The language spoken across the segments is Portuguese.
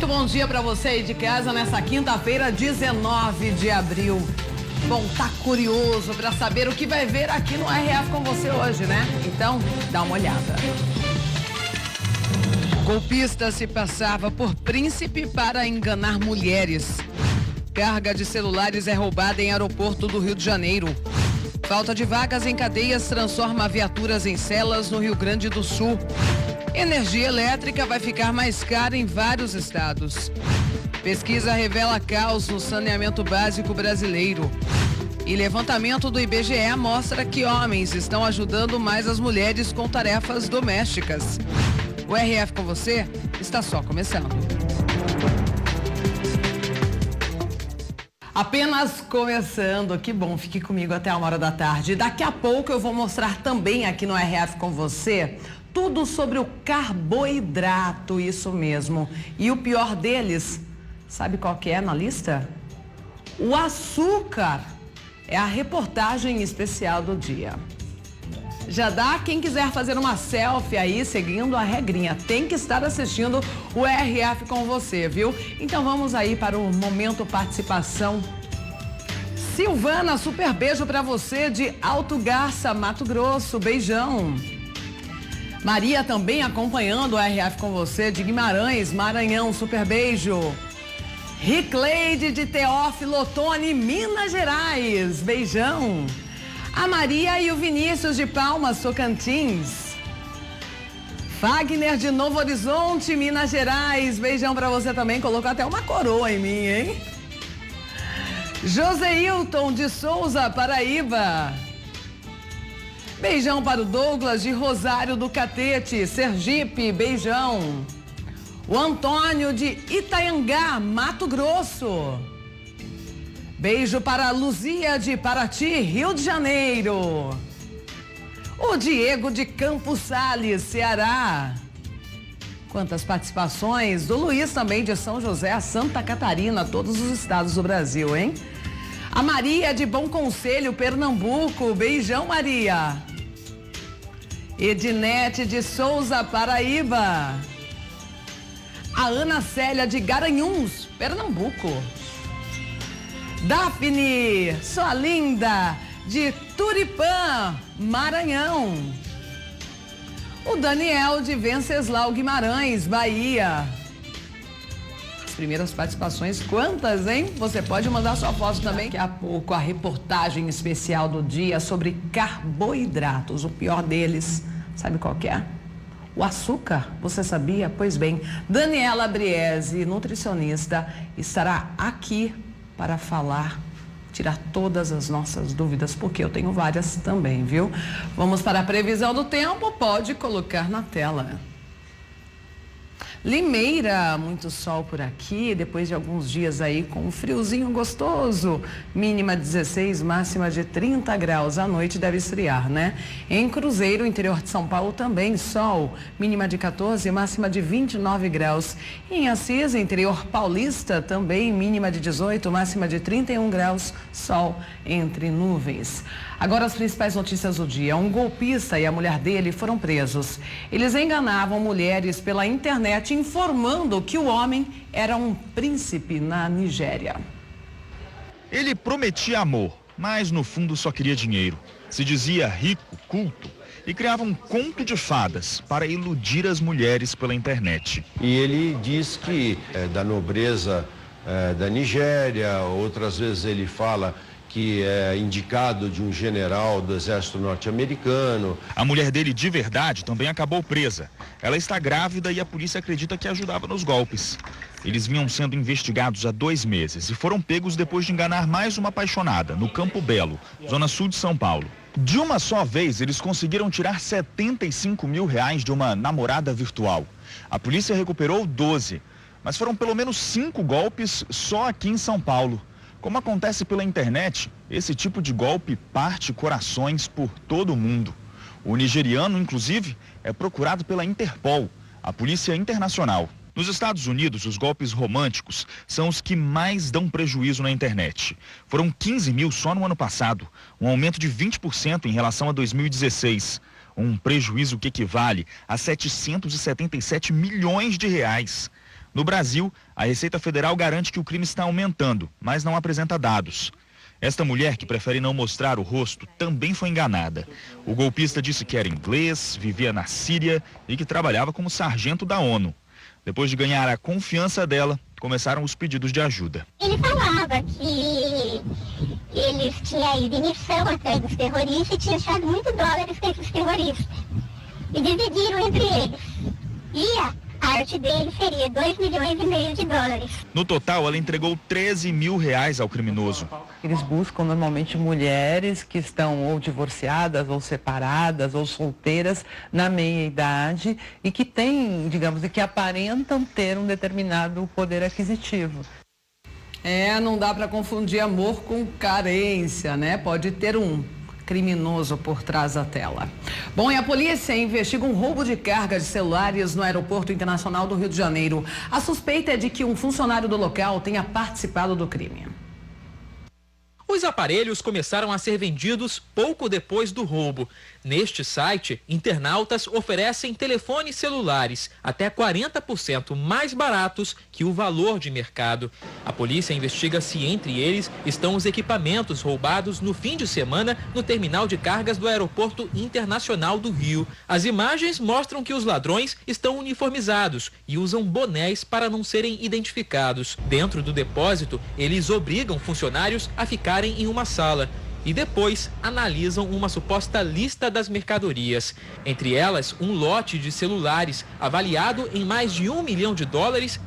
Muito bom dia para você aí de casa nessa quinta-feira, 19 de abril. Bom, tá curioso para saber o que vai ver aqui no RF com você hoje, né? Então, dá uma olhada. Golpista se passava por príncipe para enganar mulheres. Carga de celulares é roubada em aeroporto do Rio de Janeiro. Falta de vagas em cadeias transforma viaturas em celas no Rio Grande do Sul. Energia elétrica vai ficar mais cara em vários estados. Pesquisa revela caos no saneamento básico brasileiro. E levantamento do IBGE mostra que homens estão ajudando mais as mulheres com tarefas domésticas. O RF com você está só começando. Apenas começando, que bom, fique comigo até a 1h da tarde. Daqui a pouco eu vou mostrar também aqui no RF com você tudo sobre o carboidrato, isso mesmo. E o pior deles, sabe qual que é na lista? O açúcar. É a reportagem especial do dia. Já dá quem quiser fazer uma selfie aí, seguindo a regrinha. Tem que estar assistindo o RF com você, viu? Então vamos aí para o momento participação. Silvana, super beijo para você de Alto Garça, Mato Grosso. Beijão. Maria também acompanhando o RF com você de Guimarães, Maranhão. Super beijo. Ricleide de Teófilo Otoni, Minas Gerais. Beijão. A Maria e o Vinícius de Palmas, Tocantins. Fagner de Novo Horizonte, Minas Gerais. Beijão pra você também. Colocou até uma coroa em mim, hein? Joseilton de Souza, Paraíba. Beijão para o Douglas de Rosário do Catete, Sergipe. Beijão. O Antônio de Itaiangá, Mato Grosso. Beijo para a Luzia de Paraty, Rio de Janeiro. O Diego de Campos Sales, Ceará. Quantas participações. Do Luiz também de São José, Santa Catarina, todos os estados do Brasil, hein? A Maria de Bom Conselho, Pernambuco. Beijão, Maria. Edinete de Souza, Paraíba. A Ana Célia de Garanhuns, Pernambuco. Daphne, sua linda, de Turipã, Maranhão. O Daniel de Venceslau Guimarães, Bahia. As primeiras participações, quantas, hein? Você pode mandar sua foto também. Daqui a pouco a reportagem especial do dia sobre carboidratos. O pior deles, sabe qual que é? O açúcar, você sabia? Pois bem, Daniela Briese, nutricionista, estará aqui para falar, tirar todas as nossas dúvidas, porque eu tenho várias também, viu? Vamos para a previsão do tempo, pode colocar na tela. Limeira, muito sol por aqui, depois de alguns dias aí com um friozinho gostoso, mínima 16, máxima de 30 graus, à noite deve esfriar, né? Em Cruzeiro, interior de São Paulo também, sol, mínima de 14, máxima de 29 graus. Em Assis, interior paulista, também mínima de 18, máxima de 31 graus, sol entre nuvens. Agora as principais notícias do dia. Um golpista e a mulher dele foram presos. Eles enganavam mulheres pela internet, informando que o homem era um príncipe na Nigéria. Ele prometia amor, mas no fundo só queria dinheiro. Se dizia rico, culto e criava um conto de fadas para iludir as mulheres pela internet. E ele diz que é da nobreza da Nigéria, outras vezes ele fala que é indicado de um general do exército norte-americano. A mulher dele de verdade também acabou presa. Ela está grávida e a polícia acredita que ajudava nos golpes. Eles vinham sendo investigados há 2 meses e foram pegos depois de enganar mais uma apaixonada, no Campo Belo, zona sul de São Paulo. De uma só vez, eles conseguiram tirar R$75 mil de uma namorada virtual. A polícia recuperou 12, mas foram pelo menos 5 golpes só aqui em São Paulo. Como acontece pela internet, esse tipo de golpe parte corações por todo o mundo. O nigeriano, inclusive, é procurado pela Interpol, a Polícia Internacional. Nos Estados Unidos, os golpes românticos são os que mais dão prejuízo na internet. Foram 15 mil só no ano passado, um aumento de 20% em relação a 2016. Um prejuízo que equivale a R$777 milhões. No Brasil, a Receita Federal garante que o crime está aumentando, mas não apresenta dados. Esta mulher, que prefere não mostrar o rosto, também foi enganada. O golpista disse que era inglês, vivia na Síria e que trabalhava como sargento da ONU. Depois de ganhar a confiança dela, começaram os pedidos de ajuda. Ele falava que eles tinham ido em missão atrás dos terroristas e tinham achado muitos dólares com esses terroristas. E dividiram entre eles. E a arte dele seria 2,5 milhões de dólares. No total, ela entregou R$13 mil ao criminoso. Eles buscam normalmente mulheres que estão ou divorciadas, ou separadas, ou solteiras na meia-idade e que têm, digamos, que aparentam ter um determinado poder aquisitivo. Não dá para confundir amor com carência, né? Pode ter um criminoso por trás da tela. Bom, e a polícia investiga um roubo de carga de celulares no Aeroporto Internacional do Rio de Janeiro. A suspeita é de que um funcionário do local tenha participado do crime. Os aparelhos começaram a ser vendidos pouco depois do roubo. Neste site, internautas oferecem telefones celulares até 40% mais baratos que o valor de mercado. A polícia investiga se entre eles estão os equipamentos roubados no fim de semana no terminal de cargas do Aeroporto Internacional do Rio. As imagens mostram que os ladrões estão uniformizados e usam bonés para não serem identificados. Dentro do depósito, eles obrigam funcionários a ficarem em uma sala e depois analisam uma suposta lista das mercadorias. Entre elas, um lote de celulares avaliado em mais de $1 milhão,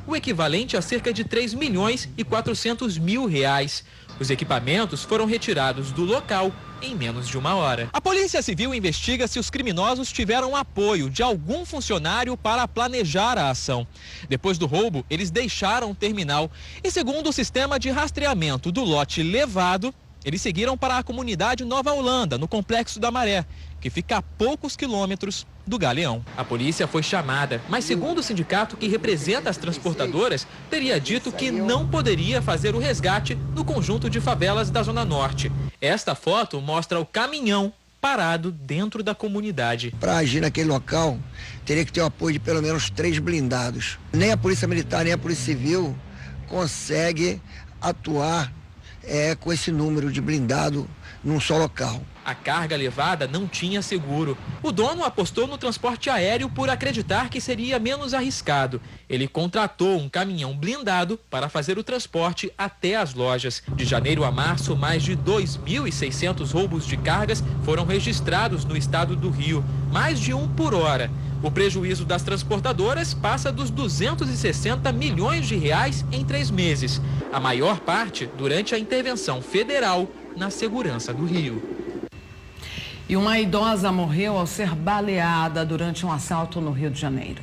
o equivalente a cerca de R$3.400.000. Os equipamentos foram retirados do local em menos de uma hora. A Polícia Civil investiga se os criminosos tiveram apoio de algum funcionário para planejar a ação. Depois do roubo, eles deixaram o terminal e, segundo o sistema de rastreamento do lote levado, eles seguiram para a comunidade Nova Holanda, no Complexo da Maré, que fica a poucos quilômetros do Galeão. A polícia foi chamada, mas segundo o sindicato que representa as transportadoras, teria dito que não poderia fazer o resgate no conjunto de favelas da Zona Norte. Esta foto mostra o caminhão parado dentro da comunidade. Para agir naquele local, teria que ter o apoio de pelo menos 3 blindados. Nem a Polícia Militar, nem a Polícia Civil consegue atuar com esse número de blindado num só local. A carga levada não tinha seguro. O dono apostou no transporte aéreo por acreditar que seria menos arriscado. Ele contratou um caminhão blindado para fazer o transporte até as lojas. De janeiro a março, mais de 2.600 roubos de cargas foram registrados no estado do Rio, mais de um por hora. O prejuízo das transportadoras passa dos R$260 milhões em 3 meses. A maior parte durante a intervenção federal na segurança do Rio. E uma idosa morreu ao ser baleada durante um assalto no Rio de Janeiro.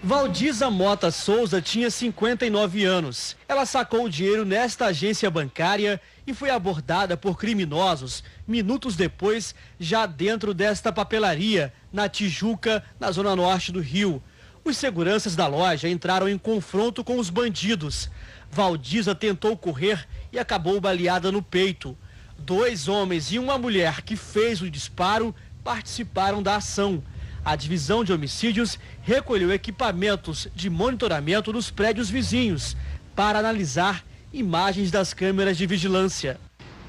Valdiza Mota Souza tinha 59 anos. Ela sacou o dinheiro nesta agência bancária e foi abordada por criminosos minutos depois, já dentro desta papelaria, na Tijuca, na zona norte do Rio. Os seguranças da loja entraram em confronto com os bandidos. Valdiza tentou correr e acabou baleada no peito. 2 homens e uma mulher que fez o disparo participaram da ação. A divisão de homicídios recolheu equipamentos de monitoramento nos prédios vizinhos para analisar imagens das câmeras de vigilância.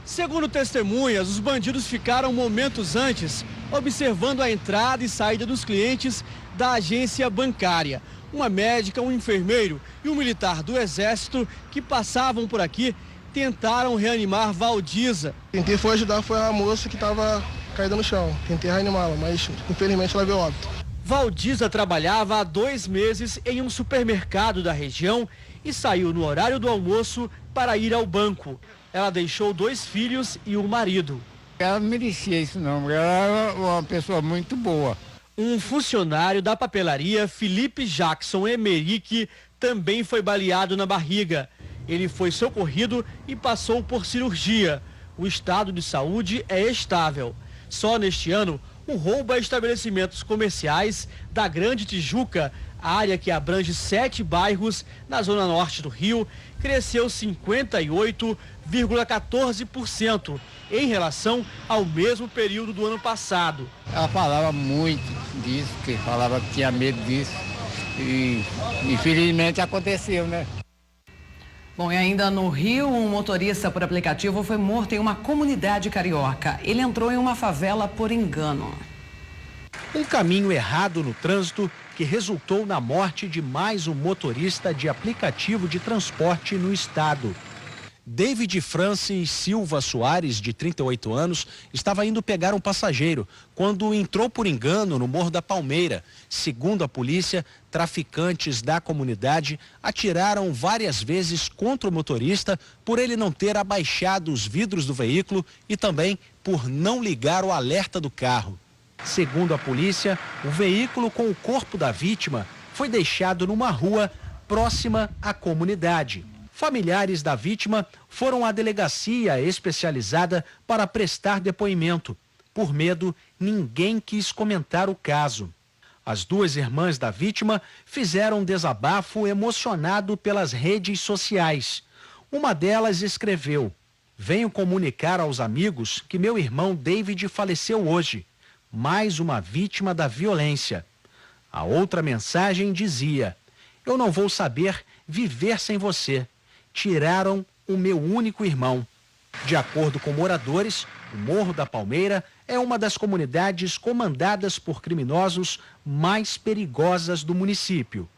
Segundo testemunhas, os bandidos ficaram momentos antes observando a entrada e saída dos clientes da agência bancária. Uma médica, um enfermeiro e um militar do Exército que passavam por aqui tentaram reanimar Valdiza. Tentei ajudar, foi a moça que estava caída no chão. Tentei reanimá-la, mas infelizmente ela veio óbito. Valdiza trabalhava há 2 meses em um supermercado da região e saiu no horário do almoço para ir ao banco. Ela deixou 2 filhos e um marido. Ela não merecia isso não, ela era uma pessoa muito boa. Um funcionário da papelaria, Felipe Jackson Emerick, também foi baleado na barriga. Ele foi socorrido e passou por cirurgia. O estado de saúde é estável. Só neste ano, o roubo a estabelecimentos comerciais da Grande Tijuca, área que abrange 7 bairros na zona norte do Rio, cresceu 58,14% em relação ao mesmo período do ano passado. Ela falava muito disso, que falava que tinha medo disso. E infelizmente aconteceu, né? Bom, e ainda no Rio, um motorista por aplicativo foi morto em uma comunidade carioca. Ele entrou em uma favela por engano. Um caminho errado no trânsito que resultou na morte de mais um motorista de aplicativo de transporte no estado. David Francis Silva Soares, de 38 anos, estava indo pegar um passageiro quando entrou por engano no Morro da Palmeira. Segundo a polícia, traficantes da comunidade atiraram várias vezes contra o motorista por ele não ter abaixado os vidros do veículo e também por não ligar o alerta do carro. Segundo a polícia, o veículo com o corpo da vítima foi deixado numa rua próxima à comunidade. Familiares da vítima foram à delegacia especializada para prestar depoimento. Por medo, ninguém quis comentar o caso. As duas irmãs da vítima fizeram um desabafo emocionado pelas redes sociais. Uma delas escreveu: "Venho comunicar aos amigos que meu irmão David faleceu hoje. Mais uma vítima da violência." A outra mensagem dizia: "Eu não vou saber viver sem você. Tiraram o meu único irmão." De acordo com moradores, o Morro da Palmeira é uma das comunidades comandadas por criminosos mais perigosas do município.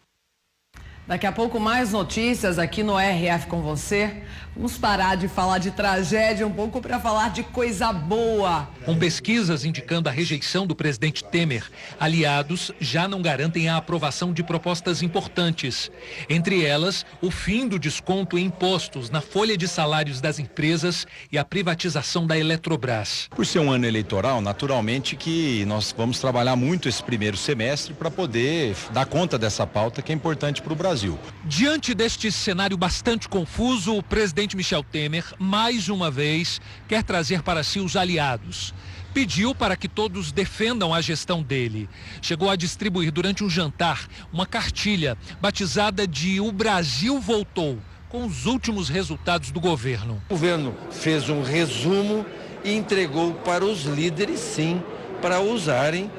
Daqui a pouco mais notícias aqui no RF com você. Vamos parar de falar de tragédia um pouco para falar de coisa boa. Com pesquisas indicando a rejeição do presidente Temer, aliados já não garantem a aprovação de propostas importantes. Entre elas, o fim do desconto em impostos na folha de salários das empresas e a privatização da Eletrobras. Por ser um ano eleitoral, naturalmente que nós vamos trabalhar muito esse primeiro semestre para poder dar conta dessa pauta que é importante para o Brasil. Diante deste cenário bastante confuso, o presidente Michel Temer, mais uma vez, quer trazer para si os aliados. Pediu para que todos defendam a gestão dele. Chegou a distribuir durante um jantar uma cartilha batizada de "O Brasil Voltou", com os últimos resultados do governo. O governo fez um resumo e entregou para os líderes, sim, para usarem,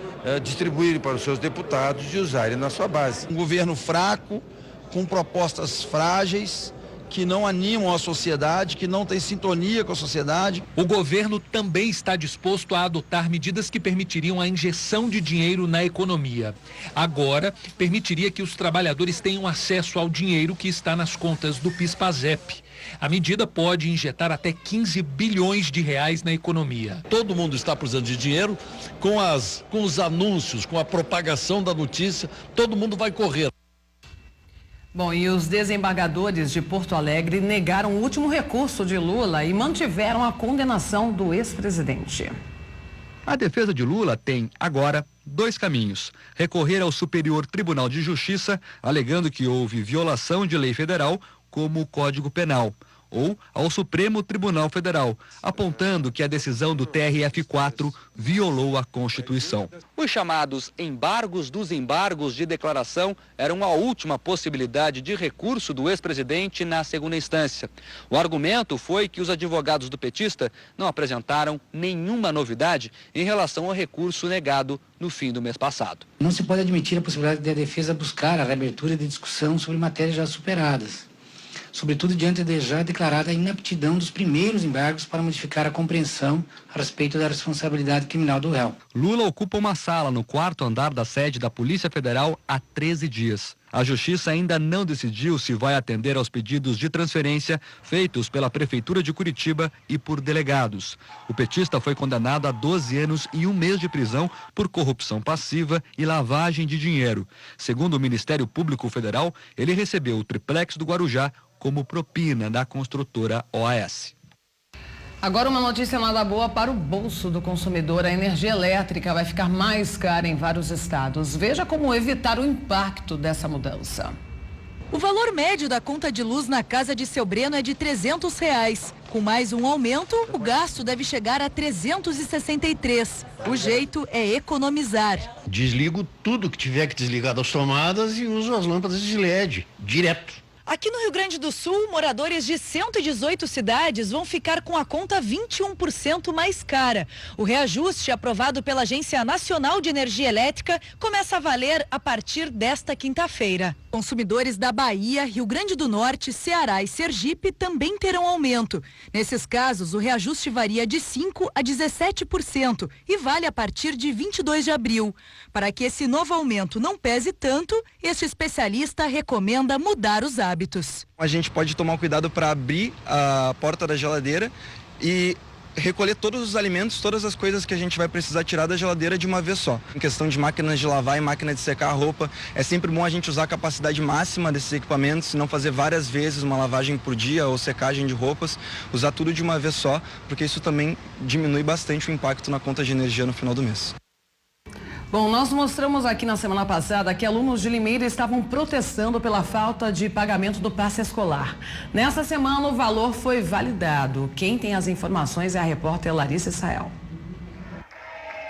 distribuírem para os seus deputados e usarem na sua base. Um governo fraco, com propostas frágeis, que não animam a sociedade, que não tem sintonia com a sociedade. O governo também está disposto a adotar medidas que permitiriam a injeção de dinheiro na economia. Agora, permitiria que os trabalhadores tenham acesso ao dinheiro que está nas contas do PIS/PASEP. A medida pode injetar até 15 bilhões de reais na economia. Todo mundo está precisando de dinheiro, com os anúncios, com a propagação da notícia, todo mundo vai correr. Bom, e os desembargadores de Porto Alegre negaram o último recurso de Lula e mantiveram a condenação do ex-presidente. A defesa de Lula tem, agora, dois caminhos: recorrer ao Superior Tribunal de Justiça, alegando que houve violação de lei federal, como o Código Penal, ou ao Supremo Tribunal Federal, apontando que a decisão do TRF4 violou a Constituição. Os chamados embargos dos embargos de declaração eram a última possibilidade de recurso do ex-presidente na segunda instância. O argumento foi que os advogados do petista não apresentaram nenhuma novidade em relação ao recurso negado no fim do mês passado. Não se pode admitir a possibilidade de a defesa buscar a reabertura de discussão sobre matérias já superadas, sobretudo diante de já declarada inaptidão dos primeiros embargos para modificar a compreensão a respeito da responsabilidade criminal do réu. Lula ocupa uma sala no 4º andar da sede da Polícia Federal há 13 dias. A Justiça ainda não decidiu se vai atender aos pedidos de transferência feitos pela Prefeitura de Curitiba e por delegados. O petista foi condenado a 12 anos e 1 mês de prisão por corrupção passiva e lavagem de dinheiro. Segundo o Ministério Público Federal, ele recebeu o triplex do Guarujá como propina da construtora OAS. Agora uma notícia nada boa para o bolso do consumidor. A energia elétrica vai ficar mais cara em vários estados. Veja como evitar o impacto dessa mudança. O valor médio da conta de luz na casa de Seu Breno é de R$300. Com mais um aumento, o gasto deve chegar a 363. O jeito é economizar. Desligo tudo que tiver que desligar das tomadas e uso as lâmpadas de LED direto. Aqui no Rio Grande do Sul, moradores de 118 cidades vão ficar com a conta 21% mais cara. O reajuste aprovado pela Agência Nacional de Energia Elétrica começa a valer a partir desta quinta-feira. Consumidores da Bahia, Rio Grande do Norte, Ceará e Sergipe também terão aumento. Nesses casos, o reajuste varia de 5% a 17% e vale a partir de 22 de abril. Para que esse novo aumento não pese tanto, este especialista recomenda mudar os hábitos. A gente pode tomar cuidado para abrir a porta da geladeira e recolher todos os alimentos, todas as coisas que a gente vai precisar tirar da geladeira de uma vez só. Em questão de máquinas de lavar e máquina de secar a roupa, é sempre bom a gente usar a capacidade máxima desses equipamentos, não fazer várias vezes uma lavagem por dia ou secagem de roupas, usar tudo de uma vez só, porque isso também diminui bastante o impacto na conta de energia no final do mês. Bom, nós mostramos aqui na semana passada que alunos de Limeira estavam protestando pela falta de pagamento do passe escolar. Nessa semana, o valor foi validado. Quem tem as informações é a repórter Larissa Israel.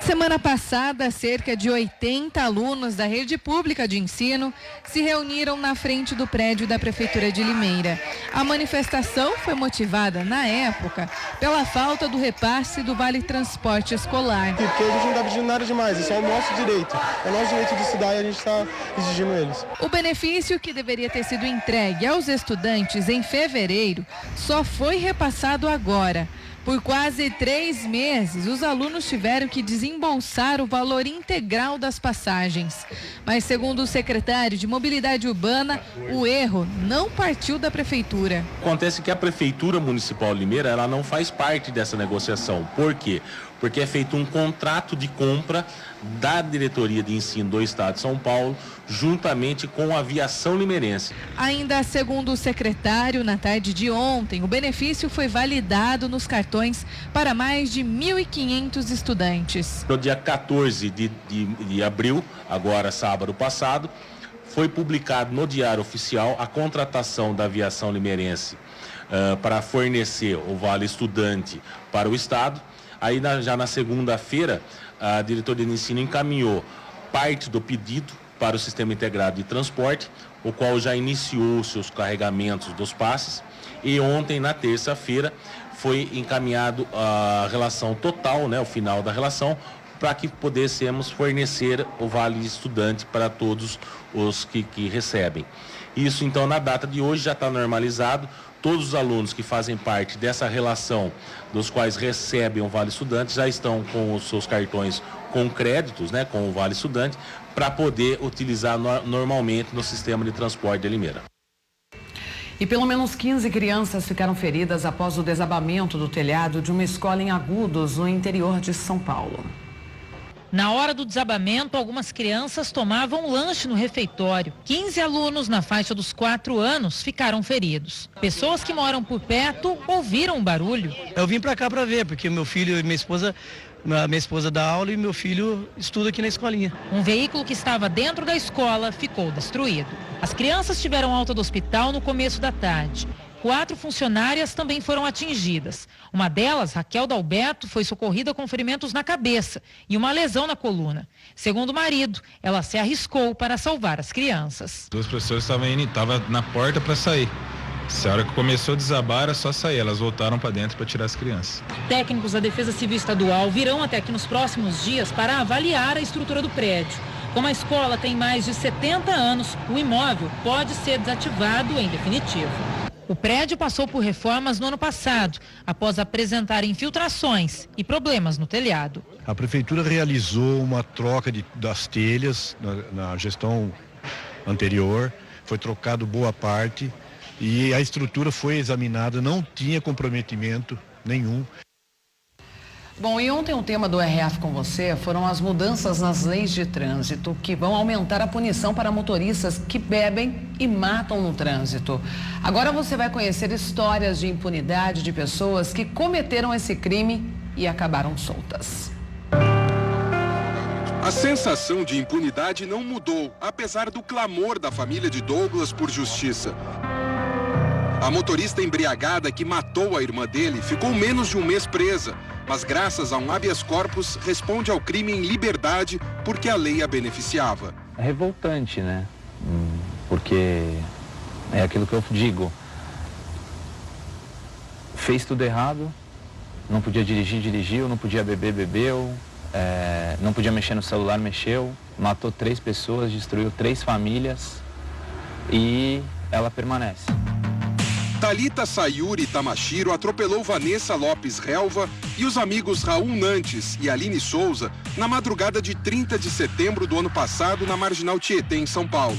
Semana passada, cerca de 80 alunos da rede pública de ensino se reuniram na frente do prédio da Prefeitura de Limeira. A manifestação foi motivada, na época, pela falta do repasse do Vale Transporte Escolar. Porque a gente não está pedindo nada demais, isso é o nosso direito. É o nosso direito de estudar e a gente está exigindo eles. O benefício que deveria ter sido entregue aos estudantes em fevereiro só foi repassado agora. Por quase 3 meses, os alunos tiveram que desembolsar o valor integral das passagens. Mas, segundo o secretário de Mobilidade Urbana, o erro não partiu da Prefeitura. Acontece que a Prefeitura Municipal de Limeira, ela não faz parte dessa negociação. Por quê? Porque é feito um contrato de compra da Diretoria de Ensino do Estado de São Paulo, juntamente com a Aviação Limeirense. Ainda segundo o secretário, na tarde de ontem, o benefício foi validado nos cartões para mais de 1.500 estudantes. No dia 14 de abril, agora sábado passado, foi publicado no Diário Oficial a contratação da Aviação Limeirense para fornecer o Vale Estudante para o Estado. Aí já na segunda-feira, a diretoria de ensino encaminhou parte do pedido para o Sistema Integrado de Transporte, o qual já iniciou seus carregamentos dos passes, e ontem, na terça-feira, foi encaminhado a relação total, o final da relação, para que pudéssemos fornecer o Vale Estudante para todos os que recebem. Isso, então, na data de hoje já está normalizado. Todos os alunos que fazem parte dessa relação, dos quais recebem o Vale Estudante, já estão com os seus cartões com créditos, com o Vale Estudante, para poder utilizar normalmente no sistema de transporte de Limeira. E pelo menos 15 crianças ficaram feridas após o desabamento do telhado de uma escola em Agudos, no interior de São Paulo. Na hora do desabamento, algumas crianças tomavam lanche no refeitório. 15 alunos na faixa dos 4 anos ficaram feridos. Pessoas que moram por perto ouviram o barulho. Eu vim para cá para ver, porque meu filho e minha esposa dá aula e meu filho estuda aqui na escolinha. Um veículo que estava dentro da escola ficou destruído. As crianças tiveram alta do hospital no começo da tarde. 4 funcionárias também foram atingidas. Uma delas, Raquel Dalberto, foi socorrida com ferimentos na cabeça e uma lesão na coluna. Segundo o marido, ela se arriscou para salvar as crianças. 2 professores estavam na porta para sair. A hora que começou a desabar, era só sair. Elas voltaram para dentro para tirar as crianças. Técnicos da Defesa Civil Estadual virão até aqui nos próximos dias para avaliar a estrutura do prédio. Como a escola tem mais de 70 anos, o imóvel pode ser desativado em definitivo. O prédio passou por reformas no ano passado, após apresentar infiltrações e problemas no telhado. A prefeitura realizou uma troca das telhas na gestão anterior, foi trocado boa parte e a estrutura foi examinada, não tinha comprometimento nenhum. Bom, e ontem o tema do RF com você foram as mudanças nas leis de trânsito que vão aumentar a punição para motoristas que bebem e matam no trânsito. Agora você vai conhecer histórias de impunidade de pessoas que cometeram esse crime e acabaram soltas. A sensação de impunidade não mudou, apesar do clamor da família de Douglas por justiça. A motorista embriagada que matou a irmã dele ficou menos de um mês presa, mas graças a um habeas corpus responde ao crime em liberdade porque a lei a beneficiava. É revoltante, né? Porque É aquilo que eu digo. Fez tudo errado, não podia dirigir, dirigiu, não podia beber, bebeu, não podia mexer no celular, mexeu, matou 3 pessoas, destruiu 3 famílias e ela permanece. Thalita Sayuri Tamashiro atropelou Vanessa Lopes Relva e os amigos Raul Nantes e Aline Souza na madrugada de 30 de setembro do ano passado na Marginal Tietê, em São Paulo.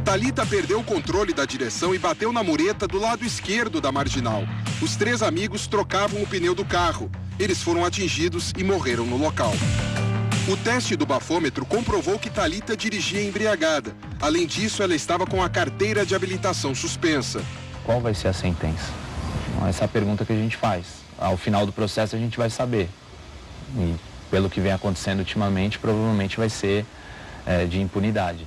Thalita perdeu o controle da direção e bateu na mureta do lado esquerdo da marginal. Os 3 amigos trocavam o pneu do carro. Eles foram atingidos e morreram no local. O teste do bafômetro comprovou que Thalita dirigia embriagada. Além disso, ela estava com a carteira de habilitação suspensa. Qual vai ser a sentença? Essa é a pergunta que a gente faz. Ao final do processo a gente vai saber. E pelo que vem acontecendo ultimamente, provavelmente vai ser de impunidade.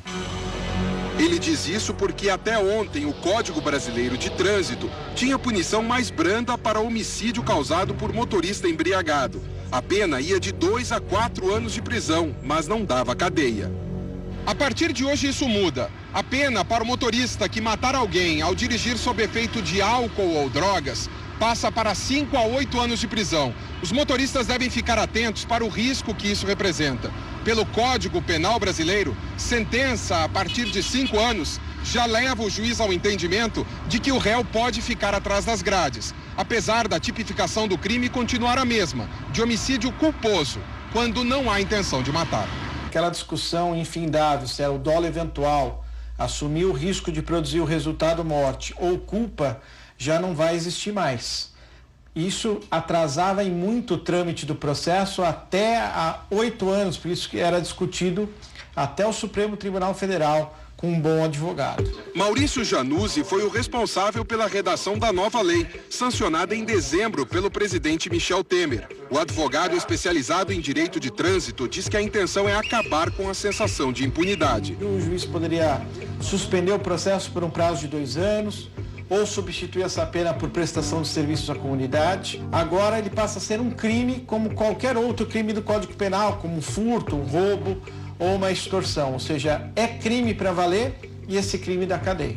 Ele diz isso porque até ontem o Código Brasileiro de Trânsito tinha punição mais branda para homicídio causado por motorista embriagado. A pena ia de 2 a 4 anos de prisão, mas não dava cadeia. A partir de hoje isso muda. A pena para o motorista que matar alguém ao dirigir sob efeito de álcool ou drogas passa para 5 a 8 anos de prisão. Os motoristas devem ficar atentos para o risco que isso representa. Pelo Código Penal Brasileiro, sentença a partir de 5 anos já leva o juiz ao entendimento de que o réu pode ficar atrás das grades, apesar da tipificação do crime continuar a mesma, de homicídio culposo, quando não há intenção de matar. Aquela discussão infindável, se era o dolo eventual, assumir o risco de produzir o resultado morte ou culpa, já não vai existir mais. Isso atrasava em muito o trâmite do processo até há 8 anos, por isso que era discutido até o Supremo Tribunal Federal com um bom advogado. Maurício Januzzi foi o responsável pela redação da nova lei, sancionada em dezembro pelo presidente Michel Temer. O advogado especializado em direito de trânsito diz que a intenção é acabar com a sensação de impunidade. O juiz poderia suspender o processo por um prazo de 2 anos, ou substituir essa pena por prestação de serviços à comunidade. Agora ele passa a ser um crime como qualquer outro crime do Código Penal, como um furto, um roubo ou uma extorsão. Ou seja, é crime para valer e esse crime da cadeia.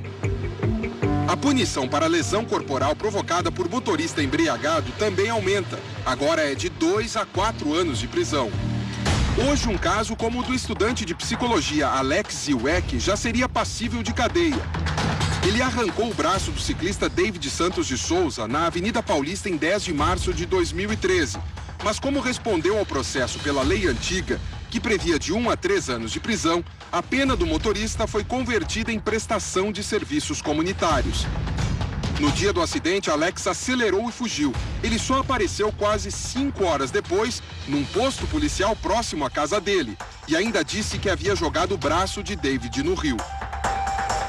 A punição para lesão corporal provocada por motorista embriagado também aumenta. Agora é de 2 a 4 anos de prisão. Hoje, um caso como o do estudante de psicologia Alex Ziwek já seria passível de cadeia. Ele arrancou o braço do ciclista David Santos de Souza na Avenida Paulista em 10 de março de 2013. Mas como respondeu ao processo pela lei antiga, que previa de 1 a 3 anos de prisão, a pena do motorista foi convertida em prestação de serviços comunitários. No dia do acidente, Alex acelerou e fugiu. Ele só apareceu quase 5 horas depois, num posto policial próximo à casa dele. E ainda disse que havia jogado o braço de David no rio.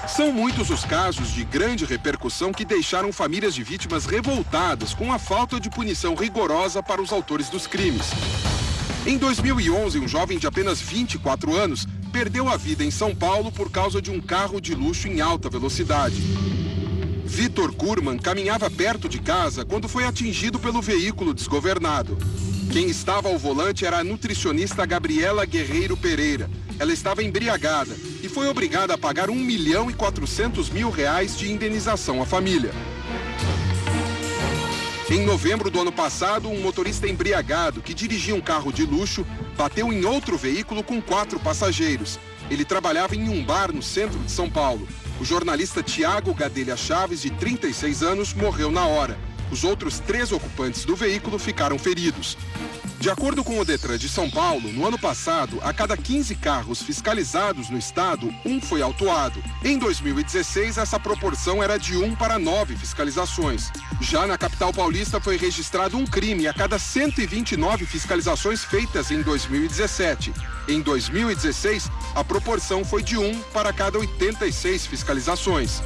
São muitos os casos de grande repercussão que deixaram famílias de vítimas revoltadas com a falta de punição rigorosa para os autores dos crimes. Em 2011, um jovem de apenas 24 anos perdeu a vida em São Paulo por causa de um carro de luxo em alta velocidade. Vitor Kurman caminhava perto de casa quando foi atingido pelo veículo desgovernado. Quem estava ao volante era a nutricionista Gabriela Guerreiro Pereira. Ela estava embriagada e foi obrigada a pagar R$ 1.400.000 de indenização à família. Em novembro do ano passado, um motorista embriagado que dirigia um carro de luxo bateu em outro veículo com 4 passageiros. Ele trabalhava em um bar no centro de São Paulo. O jornalista Tiago Gadelha Chaves, de 36 anos, morreu na hora. Os outros 3 ocupantes do veículo ficaram feridos. De acordo com o Detran de São Paulo, no ano passado, a cada 15 carros fiscalizados no estado, 1 foi autuado. Em 2016, essa proporção era de 1 para 9 fiscalizações. Já na capital paulista, foi registrado um crime a cada 129 fiscalizações feitas em 2017. Em 2016, a proporção foi de 1 para cada 86 fiscalizações.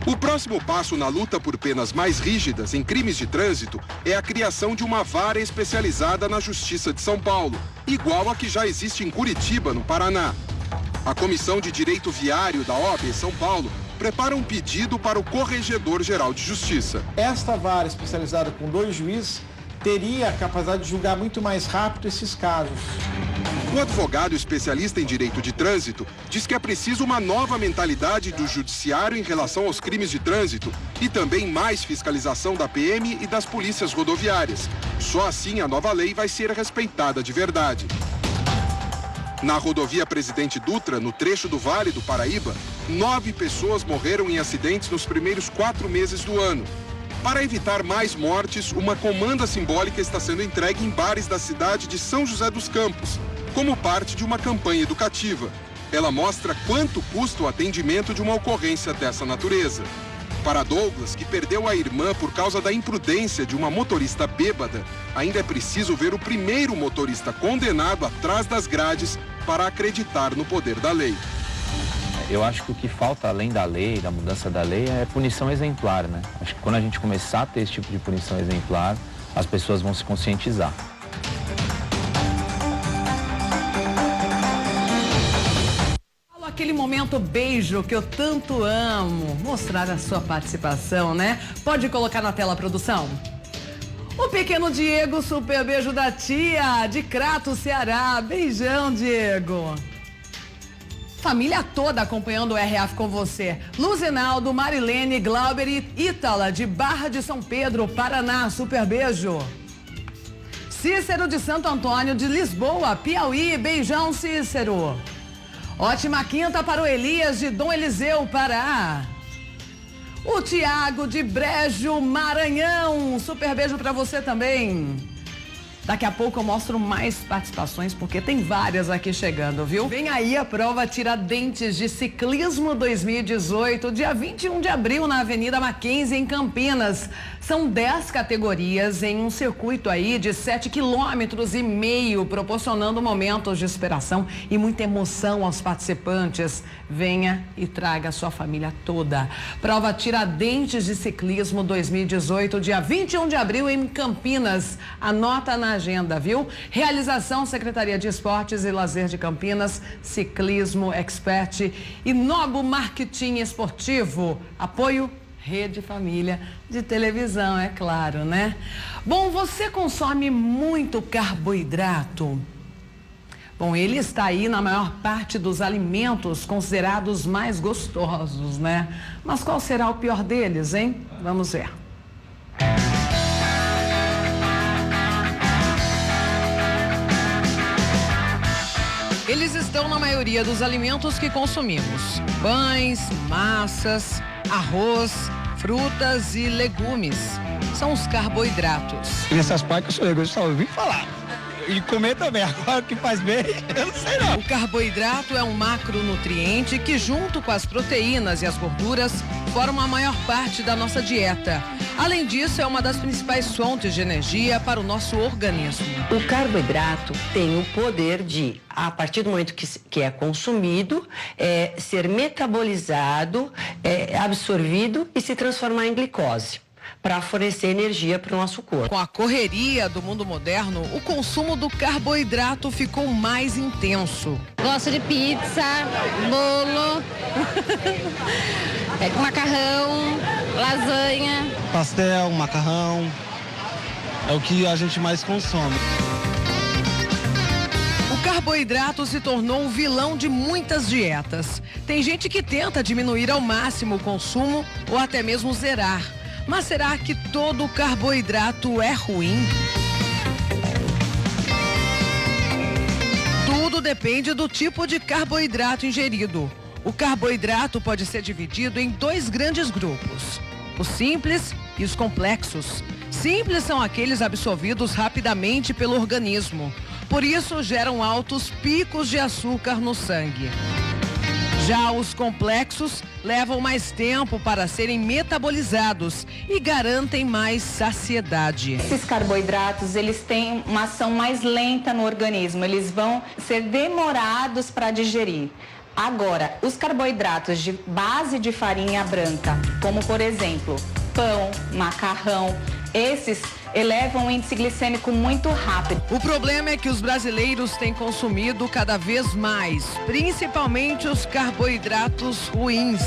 O próximo passo na luta por penas mais rígidas em crimes de trânsito é a criação de uma vara especializada na Justiça de São Paulo, igual a que já existe em Curitiba, no Paraná. A Comissão de Direito Viário da OAB São Paulo prepara um pedido para o Corregedor-Geral de Justiça. Esta vara especializada com 2 juízes teria a capacidade de julgar muito mais rápido esses casos. O advogado especialista em direito de trânsito diz que é preciso uma nova mentalidade do judiciário em relação aos crimes de trânsito e também mais fiscalização da PM e das polícias rodoviárias. Só assim a nova lei vai ser respeitada de verdade. Na rodovia Presidente Dutra, no trecho do Vale do Paraíba, 9 pessoas morreram em acidentes nos primeiros 4 meses do ano. Para evitar mais mortes, uma comanda simbólica está sendo entregue em bares da cidade de São José dos Campos, como parte de uma campanha educativa. Ela mostra quanto custa o atendimento de uma ocorrência dessa natureza. Para Douglas, que perdeu a irmã por causa da imprudência de uma motorista bêbada, ainda é preciso ver o primeiro motorista condenado atrás das grades para acreditar no poder da lei. Eu acho que o que falta, além da lei, da mudança da lei, é punição exemplar, né? Acho que quando a gente começar a ter esse tipo de punição exemplar, as pessoas vão se conscientizar. Aquele momento beijo que eu tanto amo. Mostrar a sua participação, né? Pode colocar na tela, produção. O pequeno Diego, super beijo da tia, de Crato, Ceará. Beijão, Diego. Família toda acompanhando o RF com você. Luzinaldo, Marilene, Glauber e Ítala, de Barra de São Pedro, Paraná. Super beijo. Cícero de Santo Antônio, de Lisboa, Piauí. Beijão, Cícero. Ótima quinta para o Elias de Dom Eliseu, Pará. O Tiago de Brejo, Maranhão. Super beijo para você também. Daqui a pouco eu mostro mais participações, porque tem várias aqui chegando, viu? Vem aí a prova Tiradentes de Ciclismo 2018, dia 21 de abril, na Avenida Mackenzie, em Campinas. São 10 categorias em um circuito aí de 7,5 km, proporcionando momentos de inspiração e muita emoção aos participantes. Venha e traga a sua família toda. Prova Tiradentes de Ciclismo 2018, dia 21 de abril, em Campinas. Anota na agenda, viu? Realização Secretaria de Esportes e Lazer de Campinas, Ciclismo Expert e Novo Marketing Esportivo. Apoio Rede Família de televisão, é claro, né? Bom, você consome muito carboidrato? Bom, ele está aí na maior parte dos alimentos considerados mais gostosos, né? Mas qual será o pior deles, hein? Vamos ver. Eles estão na maioria dos alimentos que consumimos: pães, massas, arroz, frutas e legumes. São os carboidratos. Nessas partes eu só ouvi falar. E comer também, agora que faz bem, eu não sei não. O carboidrato é um macronutriente que, junto com as proteínas e as gorduras, forma a maior parte da nossa dieta. Além disso, é uma das principais fontes de energia para o nosso organismo. O carboidrato tem o poder de, a partir do momento que é consumido, ser metabolizado, absorvido e se transformar em glicose, para fornecer energia para o nosso corpo. Com a correria do mundo moderno, o consumo do carboidrato ficou mais intenso. Gosto de pizza, bolo, macarrão, lasanha. Pastel, macarrão, é o que a gente mais consome. O carboidrato se tornou um vilão de muitas dietas. Tem gente que tenta diminuir ao máximo o consumo ou até mesmo zerar. Mas será que todo carboidrato é ruim? Tudo depende do tipo de carboidrato ingerido. O carboidrato pode ser dividido em 2 grandes grupos: os simples e os complexos. Simples são aqueles absorvidos rapidamente pelo organismo. Por isso, geram altos picos de açúcar no sangue. Já os complexos levam mais tempo para serem metabolizados e garantem mais saciedade. Esses carboidratos, eles têm uma ação mais lenta no organismo, eles vão ser demorados para digerir. Agora, os carboidratos de base de farinha branca, como por exemplo, pão, macarrão, esses elevam o índice glicêmico muito rápido. O problema é que os brasileiros têm consumido cada vez mais, principalmente os carboidratos ruins.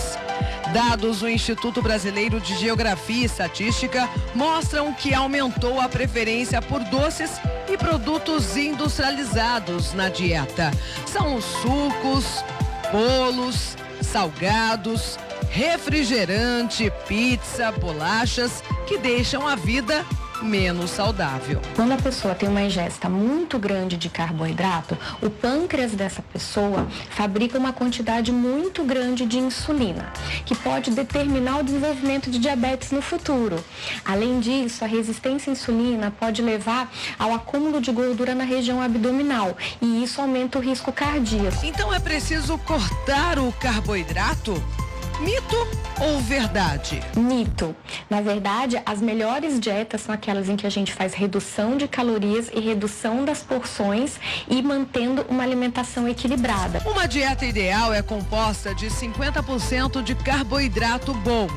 Dados do Instituto Brasileiro de Geografia e Estatística mostram que aumentou a preferência por doces e produtos industrializados na dieta. São os sucos, bolos, salgados, refrigerante, pizza, bolachas que deixam a vida menos saudável. Quando a pessoa tem uma ingesta muito grande de carboidrato, o pâncreas dessa pessoa fabrica uma quantidade muito grande de insulina, que pode determinar o desenvolvimento de diabetes no futuro. Além disso, a resistência à insulina pode levar ao acúmulo de gordura na região abdominal e isso aumenta o risco cardíaco. Então é preciso cortar o carboidrato? Mito ou verdade? Mito. Na verdade, as melhores dietas são aquelas em que a gente faz redução de calorias e redução das porções e mantendo uma alimentação equilibrada. Uma dieta ideal é composta de 50% de carboidrato bom,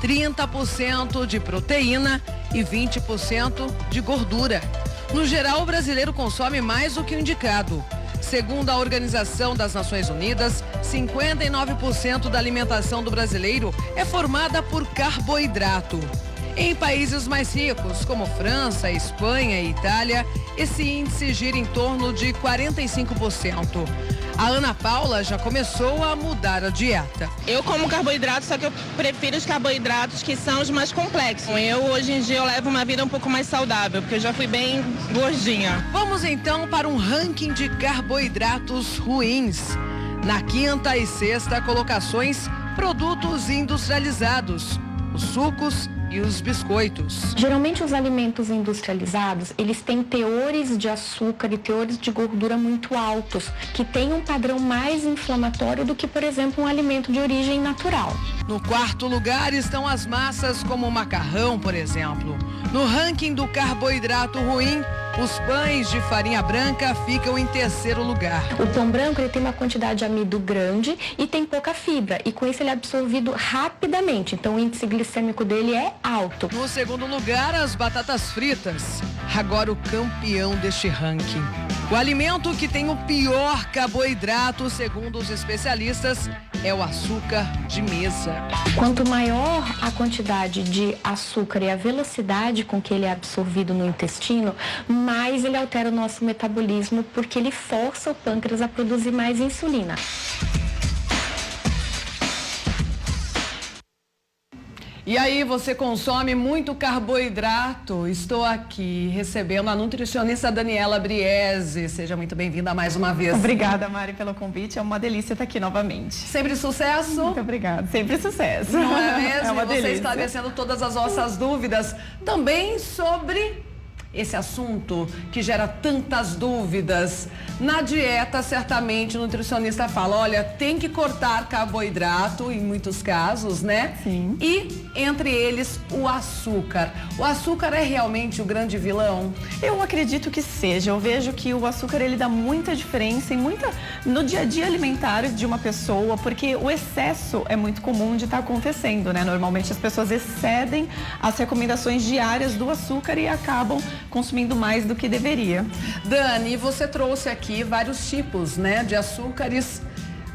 30% de proteína e 20% de gordura. No geral, o brasileiro consome mais do que o indicado. Segundo a Organização das Nações Unidas, 59% da alimentação do brasileiro é formada por carboidrato. Em países mais ricos, como França, Espanha e Itália, esse índice gira em torno de 45%. A Ana Paula já começou a mudar a dieta. Eu como carboidrato, só que eu prefiro os carboidratos que são os mais complexos. Hoje em dia, eu levo uma vida um pouco mais saudável, porque eu já fui bem gordinha. Vamos então para um ranking de carboidratos ruins. Na quinta e sexta colocações, produtos industrializados, os sucos e os biscoitos. Geralmente os alimentos industrializados, eles têm teores de açúcar e teores de gordura muito altos, que têm um padrão mais inflamatório do que, por exemplo, um alimento de origem natural. No quarto lugar estão as massas como o macarrão, por exemplo. No ranking do carboidrato ruim, os pães de farinha branca ficam em terceiro lugar. O pão branco ele tem uma quantidade de amido grande e tem pouca fibra, e com isso ele é absorvido rapidamente, então o índice glicêmico dele é alto. No segundo lugar, as batatas fritas. Agora o campeão deste ranking. O alimento que tem o pior carboidrato, segundo os especialistas, é o açúcar de mesa. Quanto maior a quantidade de açúcar e a velocidade com que ele é absorvido no intestino, mais ele altera o nosso metabolismo, porque ele força o pâncreas a produzir mais insulina. E aí, você consome muito carboidrato? Estou aqui recebendo a nutricionista Daniela Briese. Seja muito bem-vinda mais uma vez. Obrigada, Mari, pelo convite. É uma delícia estar aqui novamente. Sempre sucesso? Muito obrigada. Sempre sucesso. Não é mesmo? É uma Você delícia. esclarecendo todas as nossas dúvidas. Também sobre esse assunto que gera tantas dúvidas. Na dieta, certamente, o nutricionista fala, olha, tem que cortar carboidrato, em muitos casos, né? Sim. E, entre eles, o açúcar. O açúcar é realmente o grande vilão? Eu acredito que seja. Eu vejo que o açúcar, ele dá muita diferença no dia a dia alimentar de uma pessoa, porque o excesso é muito comum de estar acontecendo, né? Normalmente as pessoas excedem as recomendações diárias do açúcar e acabam consumindo mais do que deveria. Dani, você trouxe aqui vários tipos, né, de açúcares.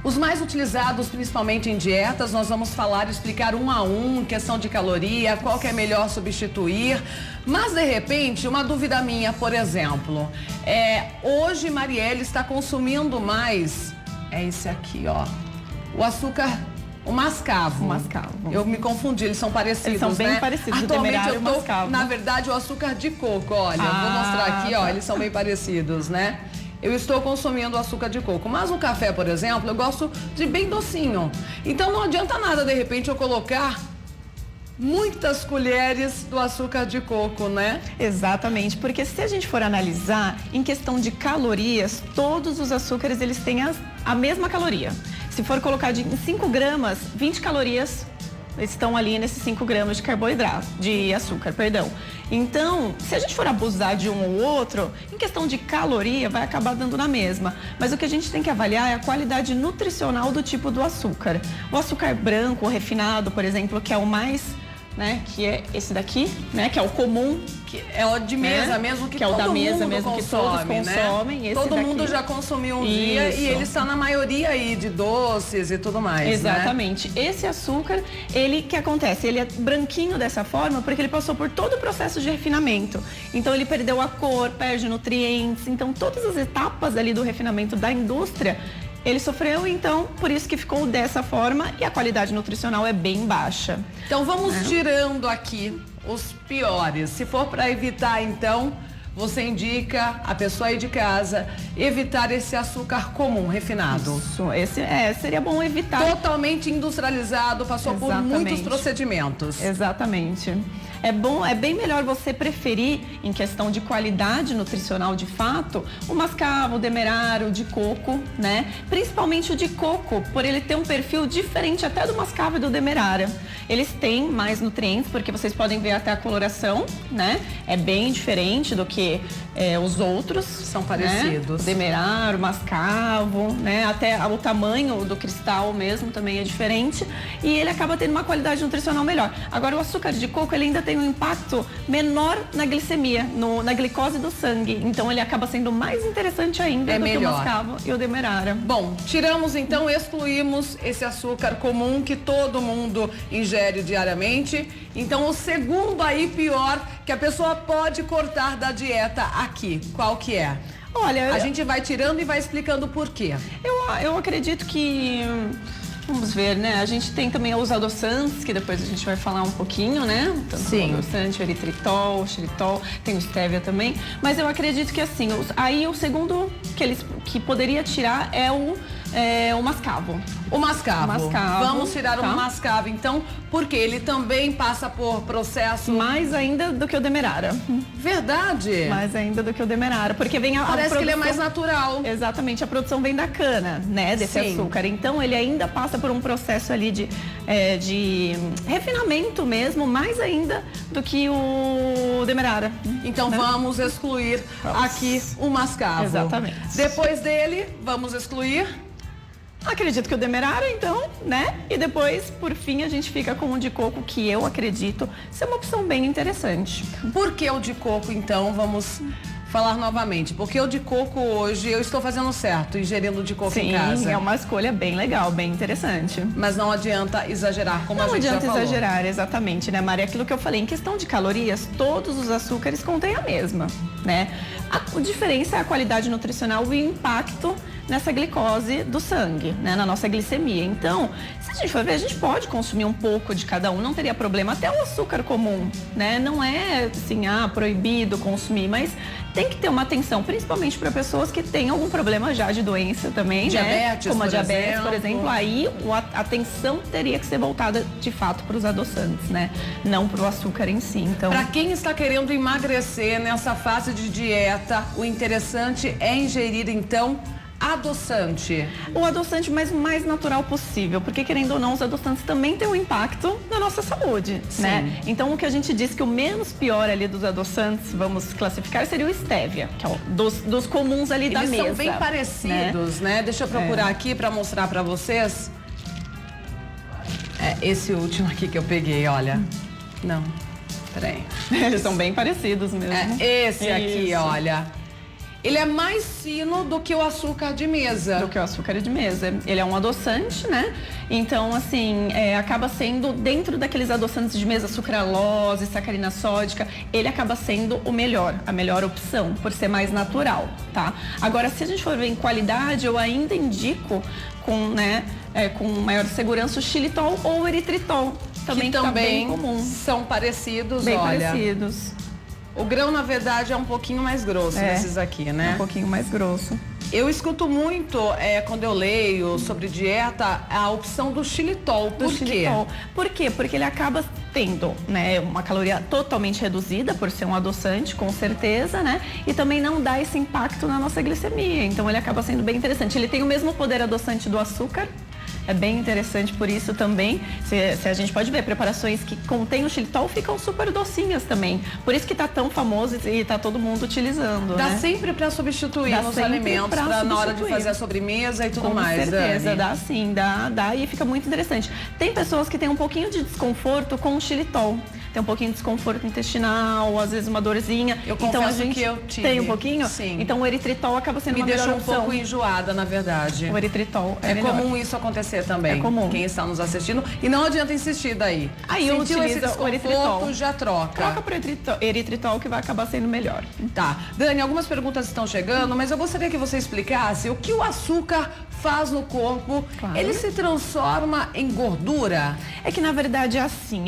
Os mais utilizados, principalmente em dietas, nós vamos falar e explicar um a um, questão de caloria, qual que é melhor substituir. Mas, de repente, uma dúvida minha, por exemplo, hoje Marielle está consumindo mais, é esse aqui, ó, o açúcar, o mascavo. O mascavo. Eu me confundi, eles são parecidos, eles são bem né? parecidos, Atualmente o eu tô, mascavo. na verdade, o açúcar de coco, olha, vou mostrar aqui, ó, eles são bem parecidos, né? Eu estou consumindo açúcar de coco, mas o café, por exemplo, eu gosto de bem docinho. Então não adianta nada, de repente, eu colocar muitas colheres do açúcar de coco, né? Exatamente, porque se a gente for analisar, em questão de calorias, todos os açúcares, eles têm a mesma caloria. Se for colocar em 5 gramas, 20 calorias estão ali nesses 5 gramas de carboidrato, de açúcar, perdão. Então, se a gente for abusar de um ou outro, em questão de caloria, vai acabar dando na mesma. Mas o que a gente tem que avaliar é a qualidade nutricional do tipo do açúcar. O açúcar branco, o refinado, por exemplo, que é o mais né? Que é esse daqui, né? Que é o comum. Que é o de mesa mesmo, que é o todo da mesa mundo mesmo, consome, que todos consomem. né? Esse Todo daqui. mundo já consumiu um dia e ele está na maioria aí de doces e tudo mais, Exatamente. né? Esse açúcar, ele que acontece? Ele é branquinho dessa forma porque ele passou por todo o processo de refinamento. Então ele perdeu a cor, perde nutrientes. Então todas as etapas ali do refinamento da indústria, ele sofreu, então por isso que ficou dessa forma e a qualidade nutricional é bem baixa. Então vamos tirando aqui os piores. Se for para evitar, então, você indica a pessoa aí de casa evitar esse açúcar comum, refinado. Isso, seria bom evitar. Totalmente industrializado, passou por muitos procedimentos. Exatamente. É bem melhor você preferir, em questão de qualidade nutricional de fato, o mascavo, o demerara, o de coco, né? Principalmente o de coco, por ele ter um perfil diferente até do mascavo e do demerara. Eles têm mais nutrientes, porque vocês podem ver até a coloração, né? É bem diferente do que os outros. São parecidos. Né? O demerara, o mascavo, né? Até o tamanho do cristal mesmo também é diferente. E ele acaba tendo uma qualidade nutricional melhor. Agora, o açúcar de coco, ele ainda tem um impacto menor na glicemia, na glicose do sangue. Então ele acaba sendo mais interessante ainda do que o mascavo e o demerara. Bom, tiramos então, excluímos esse açúcar comum que todo mundo ingere diariamente. Então o segundo aí pior que a pessoa pode cortar da dieta aqui, qual que é? Olha, a gente vai tirando e vai explicando por quê. Eu acredito que... Vamos ver, né? A gente tem também os adoçantes, que depois a gente vai falar um pouquinho, né? Tanto Sim. O adoçante, o eritritol, o xilitol, tem o stevia também. Mas eu acredito que assim, aí o segundo que poderia tirar é o mascavo. O mascavo. Vamos tirar o mascavo, então, porque ele também passa por processo... Mais ainda do que o demerara. Verdade? Mais ainda do que o demerara, porque vem Parece que ele é mais natural. Exatamente, a produção vem da cana, né, desse açúcar. Então, ele ainda passa por um processo ali de refinamento mesmo, mais ainda do que o demerara. Então, né? Vamos excluir aqui o mascavo. Exatamente. Depois dele, vamos excluir... Acredito que o demerara, então, né? E depois, por fim, a gente fica com o de coco, que eu acredito ser uma opção bem interessante. Por que o de coco, então? Vamos falar novamente. Porque o de coco hoje, eu estou fazendo certo, ingerindo de coco em casa. Sim, é uma escolha bem legal, bem interessante. Mas não adianta exagerar, como a gente já falou. Não adianta exagerar, exatamente, né, Mari? Aquilo que eu falei, em questão de calorias, todos os açúcares contêm a mesma, né? A diferença é a qualidade nutricional e o impacto nessa glicose do sangue, né, na nossa glicemia. Então, se a gente for ver, a gente pode consumir um pouco de cada um, não teria problema. Até o açúcar comum, né, não é assim, proibido consumir, mas tem que ter uma atenção, principalmente para pessoas que têm algum problema já de doença também, diabetes, né? Como a diabetes, exemplo. por exemplo. Aí a atenção teria que ser voltada de fato para os adoçantes, né? Não para o açúcar em si. Então, para quem está querendo emagrecer nessa fase de dieta, o interessante é ingerir então adoçante. O adoçante mais natural possível, porque querendo ou não, os adoçantes também têm um impacto na nossa saúde, né? Então o que a gente diz que o menos pior ali dos adoçantes, vamos classificar, seria o stevia, que é dos comuns ali da mesa. Eles são bem parecidos, né? Deixa eu procurar aqui para mostrar para vocês. Esse último aqui que eu peguei, olha. Não, peraí. Eles são bem parecidos mesmo. Esse aqui, olha. Ele é mais fino do que o açúcar de mesa. Do que o açúcar de mesa. Ele é um adoçante, né? Então, assim, acaba sendo, dentro daqueles adoçantes de mesa, sucralose, sacarina sódica, ele acaba sendo a melhor opção, por ser mais natural, tá? Agora, se a gente for ver em qualidade, eu ainda indico com maior segurança o xilitol ou o eritritol. Também que tá também bem comum. São parecidos, bem olha. parecidos. O grão, na verdade, é um pouquinho mais grosso desses aqui, né? Um pouquinho mais grosso. Eu escuto muito, quando eu leio sobre dieta, a opção do xilitol. Por quê? Por quê? Porque ele acaba tendo, né, uma caloria totalmente reduzida, por ser um adoçante, com certeza, né? E também não dá esse impacto na nossa glicemia. Então, ele acaba sendo bem interessante. Ele tem o mesmo poder adoçante do açúcar, É bem interessante por isso também. Se a gente pode ver, preparações que contêm o xilitol ficam super docinhas também. Por isso que tá tão famoso e tá todo mundo utilizando. Dá né? sempre para substituir nos alimentos, na hora de fazer a sobremesa e tudo mais. Com certeza, Dani. dá sim, dá e fica muito interessante. Tem pessoas que têm um pouquinho de desconforto com o xilitol. Tem um pouquinho de desconforto intestinal, às vezes uma dorzinha. Eu então a confesso gente que eu tive. tem um pouquinho? Sim. Então o eritritol acaba sendo Me uma melhor deixou um opção. pouco enjoada, na verdade. O eritritol é melhor. comum isso acontecer também. É comum. Quem está nos assistindo. E não adianta insistir daí. Aí sentiu esse utiliza o eritritol. desconforto, já troca. Troca para eritritol que vai acabar sendo melhor. Tá. Dani, algumas perguntas estão chegando, mas eu gostaria que você explicasse o que o açúcar faz no corpo. Claro. Ele se transforma em gordura? É que na verdade é assim,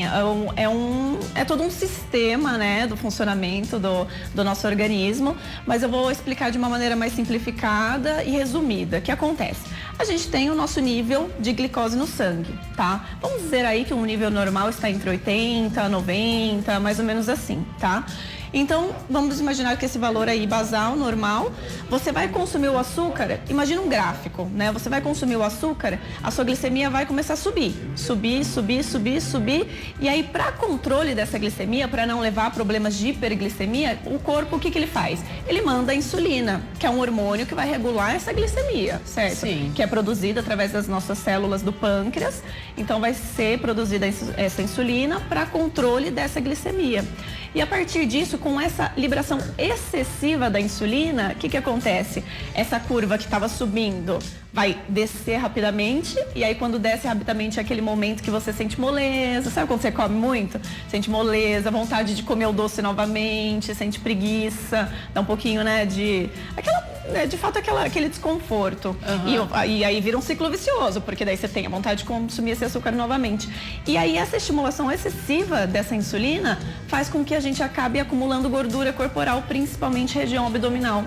é todo um sistema, né, do funcionamento do nosso organismo, mas eu vou explicar de uma maneira mais simplificada e resumida. O que acontece? A gente tem o nosso nível de glicose no sangue, tá? Vamos dizer aí que um nível normal está entre 80, 90, mais ou menos assim, tá? Então, vamos imaginar que esse valor aí basal, normal, você vai consumir o açúcar, imagina um gráfico, né? Você vai consumir o açúcar, a sua glicemia vai começar a subir, e aí para controle dessa glicemia, para não levar a problemas de hiperglicemia, o corpo, o que ele faz? Ele manda a insulina, que é um hormônio que vai regular essa glicemia, certo? Sim. Que é produzida através das nossas células do pâncreas, então vai ser produzida essa insulina para controle dessa glicemia. E a partir disso, com essa liberação excessiva da insulina, o que acontece? Essa curva que estava subindo vai descer rapidamente, e aí quando desce rapidamente é aquele momento que você sente moleza. Sabe quando você come muito? Sente moleza, vontade de comer o doce novamente, sente preguiça, dá um pouquinho, né, de fato aquele desconforto. Uhum. E aí vira um ciclo vicioso, porque daí você tem a vontade de consumir esse açúcar novamente. E aí essa estimulação excessiva dessa insulina faz com que a gente acabe acumulando gordura corporal, principalmente região abdominal.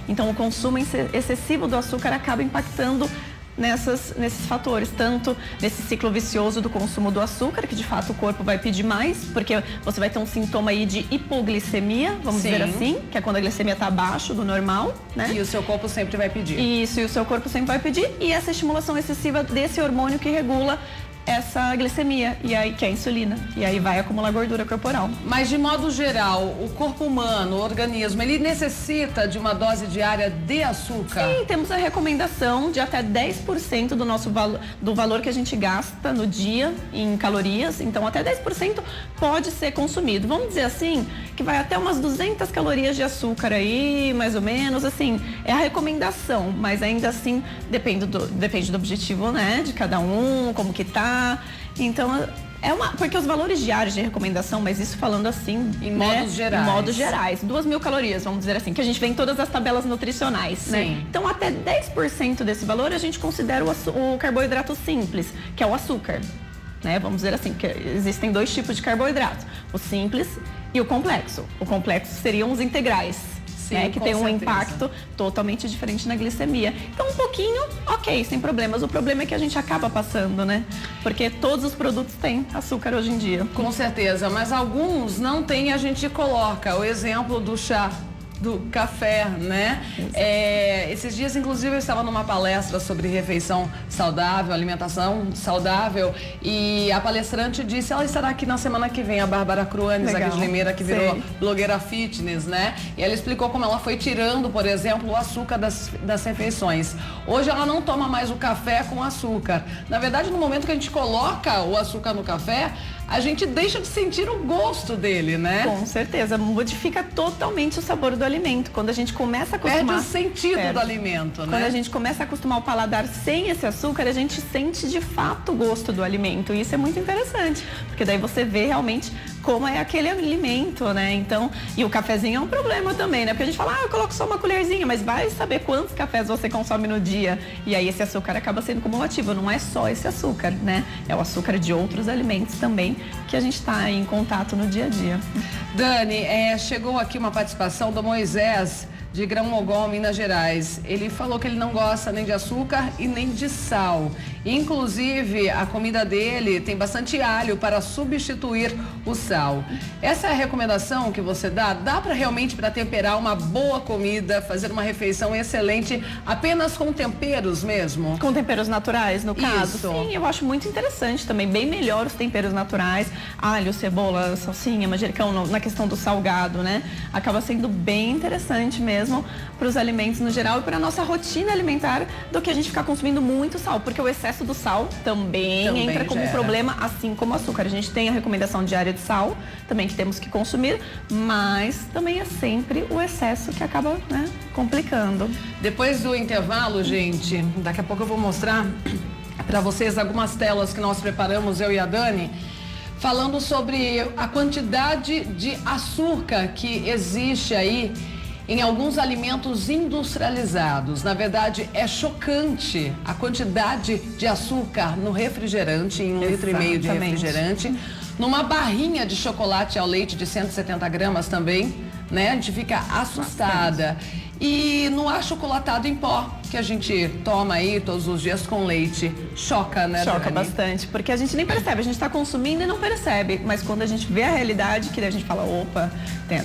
Então o consumo excessivo do açúcar acaba impactando nesses fatores, tanto nesse ciclo vicioso do consumo do açúcar, que de fato o corpo vai pedir mais, porque você vai ter um sintoma aí de hipoglicemia, vamos dizer assim, que é quando a glicemia está abaixo do normal, né? E o seu corpo sempre vai pedir. Isso, e o seu corpo sempre vai pedir, e essa estimulação excessiva desse hormônio que regula essa glicemia, e aí que é a insulina, e aí vai acumular gordura corporal. Mas de modo geral, o corpo humano, o organismo, ele necessita de uma dose diária de açúcar? Sim, temos a recomendação de até 10% do nosso do valor que a gente gasta no dia em calorias, então até 10% pode ser consumido. Vamos dizer assim, que vai até umas 200 calorias de açúcar aí, mais ou menos, assim, é a recomendação, mas ainda assim depende do objetivo, né, de cada um, como que tá. Então, porque os valores diários de recomendação, mas isso falando assim, em modos gerais. Em modos gerais. 2.000 calorias, vamos dizer assim, que a gente vê em todas as tabelas nutricionais, Sim. né? Então, até 10% desse valor a gente considera o carboidrato simples, que é o açúcar, né? Vamos dizer assim, que existem dois tipos de carboidrato, o simples e o complexo. O complexo seriam os integrais. Sim, né, que tem um certeza. impacto totalmente diferente na glicemia. Então, um pouquinho, ok, sem problemas. O problema é que a gente acaba passando, né? Porque todos os produtos têm açúcar hoje em dia. Com certeza, mas alguns não tem, a gente coloca. O exemplo do chá, do café, né? Esses dias, inclusive, eu estava numa palestra sobre refeição saudável, alimentação saudável, e a palestrante disse, ela estará aqui na semana que vem, a Bárbara Cruanes, aqui de Limeira, que virou blogueira fitness, né? E ela explicou como ela foi tirando, por exemplo, o açúcar das refeições. Hoje ela não toma mais o café com açúcar. Na verdade, no momento que a gente coloca o açúcar no café, a gente deixa de sentir o gosto dele, né? Com certeza, modifica totalmente o sabor do alimento. Quando a gente começa a acostumar... Perde o sentido do alimento, né? Quando a gente começa a acostumar o paladar sem esse açúcar, a gente sente de fato o gosto do alimento. E isso é muito interessante, porque daí você vê realmente como é aquele alimento, né? Então, e o cafezinho é um problema também, né? Porque a gente fala, eu coloco só uma colherzinha, mas vai saber quantos cafés você consome no dia. E aí esse açúcar acaba sendo cumulativo. Não é só esse açúcar, né? É o açúcar de outros alimentos também que a gente está em contato no dia a dia. Dani, chegou aqui uma participação do Moisés de Grão-Mogol, Minas Gerais. Ele falou que ele não gosta nem de açúcar e nem de sal. Inclusive, a comida dele tem bastante alho para substituir o sal. Essa é a recomendação que você dá? Dá para realmente para temperar uma boa comida, fazer uma refeição excelente apenas com temperos mesmo? Com temperos naturais, no caso? Isso. Sim, eu acho muito interessante também. Bem melhor os temperos naturais. Alho, cebola, salsinha, manjericão, na questão do salgado, né? Acaba sendo bem interessante mesmo para os alimentos no geral e para a nossa rotina alimentar do que a gente ficar consumindo muito sal, porque o excesso do sal também entra como um problema, assim como o açúcar. A gente tem a recomendação diária de sal, também que temos que consumir, mas também é sempre o excesso que acaba, né, complicando. Depois do intervalo, gente, daqui a pouco eu vou mostrar para vocês algumas telas que nós preparamos, eu e a Dani, falando sobre a quantidade de açúcar que existe aí em alguns alimentos industrializados. Na verdade, é chocante a quantidade de açúcar no refrigerante, em 1,5 litro de refrigerante, numa barrinha de chocolate ao leite de 170 gramas também, né? A gente fica assustada. E no achocolatado em pó, que a gente toma aí todos os dias com leite. Choca, né, Choca Dani? bastante, porque a gente nem percebe, a gente está consumindo e não percebe, mas quando a gente vê a realidade, que a gente fala, opa,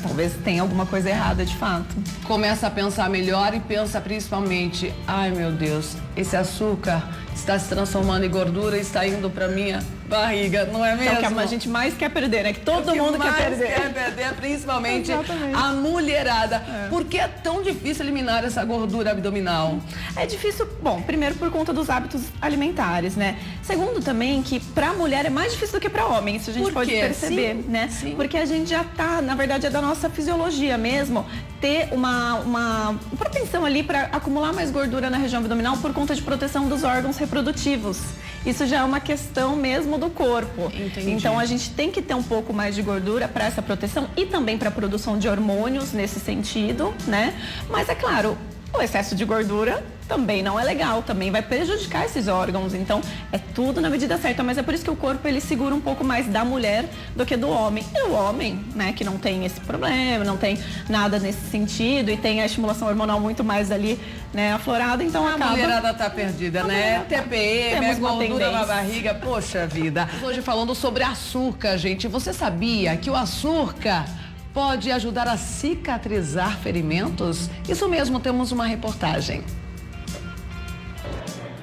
talvez tenha alguma coisa errada de fato. Começa a pensar melhor e pensa principalmente, ai meu Deus, esse açúcar está se transformando em gordura e está indo para minha barriga, não é mesmo? É o que a gente mais quer perder, né? Que todo mundo quer perder. Principalmente a mulherada. Por que é tão difícil eliminar essa gordura abdominal? É difícil, bom, primeiro por conta dos hábitos alimentares, né? Segundo também que pra mulher é mais difícil do que pra homem, isso a gente pode perceber, né? Sim. Porque a gente já tá, na verdade é da nossa fisiologia mesmo, ter uma propensão ali para acumular mais gordura na região abdominal por conta de proteção dos órgãos reprodutivos. Isso já é uma questão mesmo do corpo. Entendi. Então a gente tem que ter um pouco mais de gordura para essa proteção e também para a produção de hormônios nesse sentido, né? Mas é claro, o excesso de gordura também não é legal, também vai prejudicar esses órgãos, então é tudo na medida certa, mas é por isso que o corpo ele segura um pouco mais da mulher do que do homem. E o homem, né, que não tem esse problema, não tem nada nesse sentido e tem a estimulação hormonal muito mais ali, né, aflorada, então acaba... A mulherada tá perdida, né? TPM, é gordura na barriga, poxa vida. Hoje falando sobre açúcar, gente, você sabia que o açúcar pode ajudar a cicatrizar ferimentos? Isso mesmo, temos uma reportagem.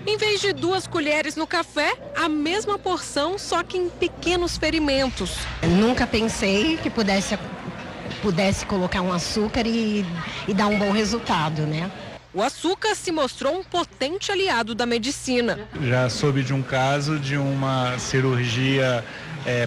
Em vez de 2 colheres no café, a mesma porção, só que em pequenos ferimentos. Nunca pensei que pudesse colocar um açúcar e dar um bom resultado, né? O açúcar se mostrou um potente aliado da medicina. Já soube de um caso de uma cirurgia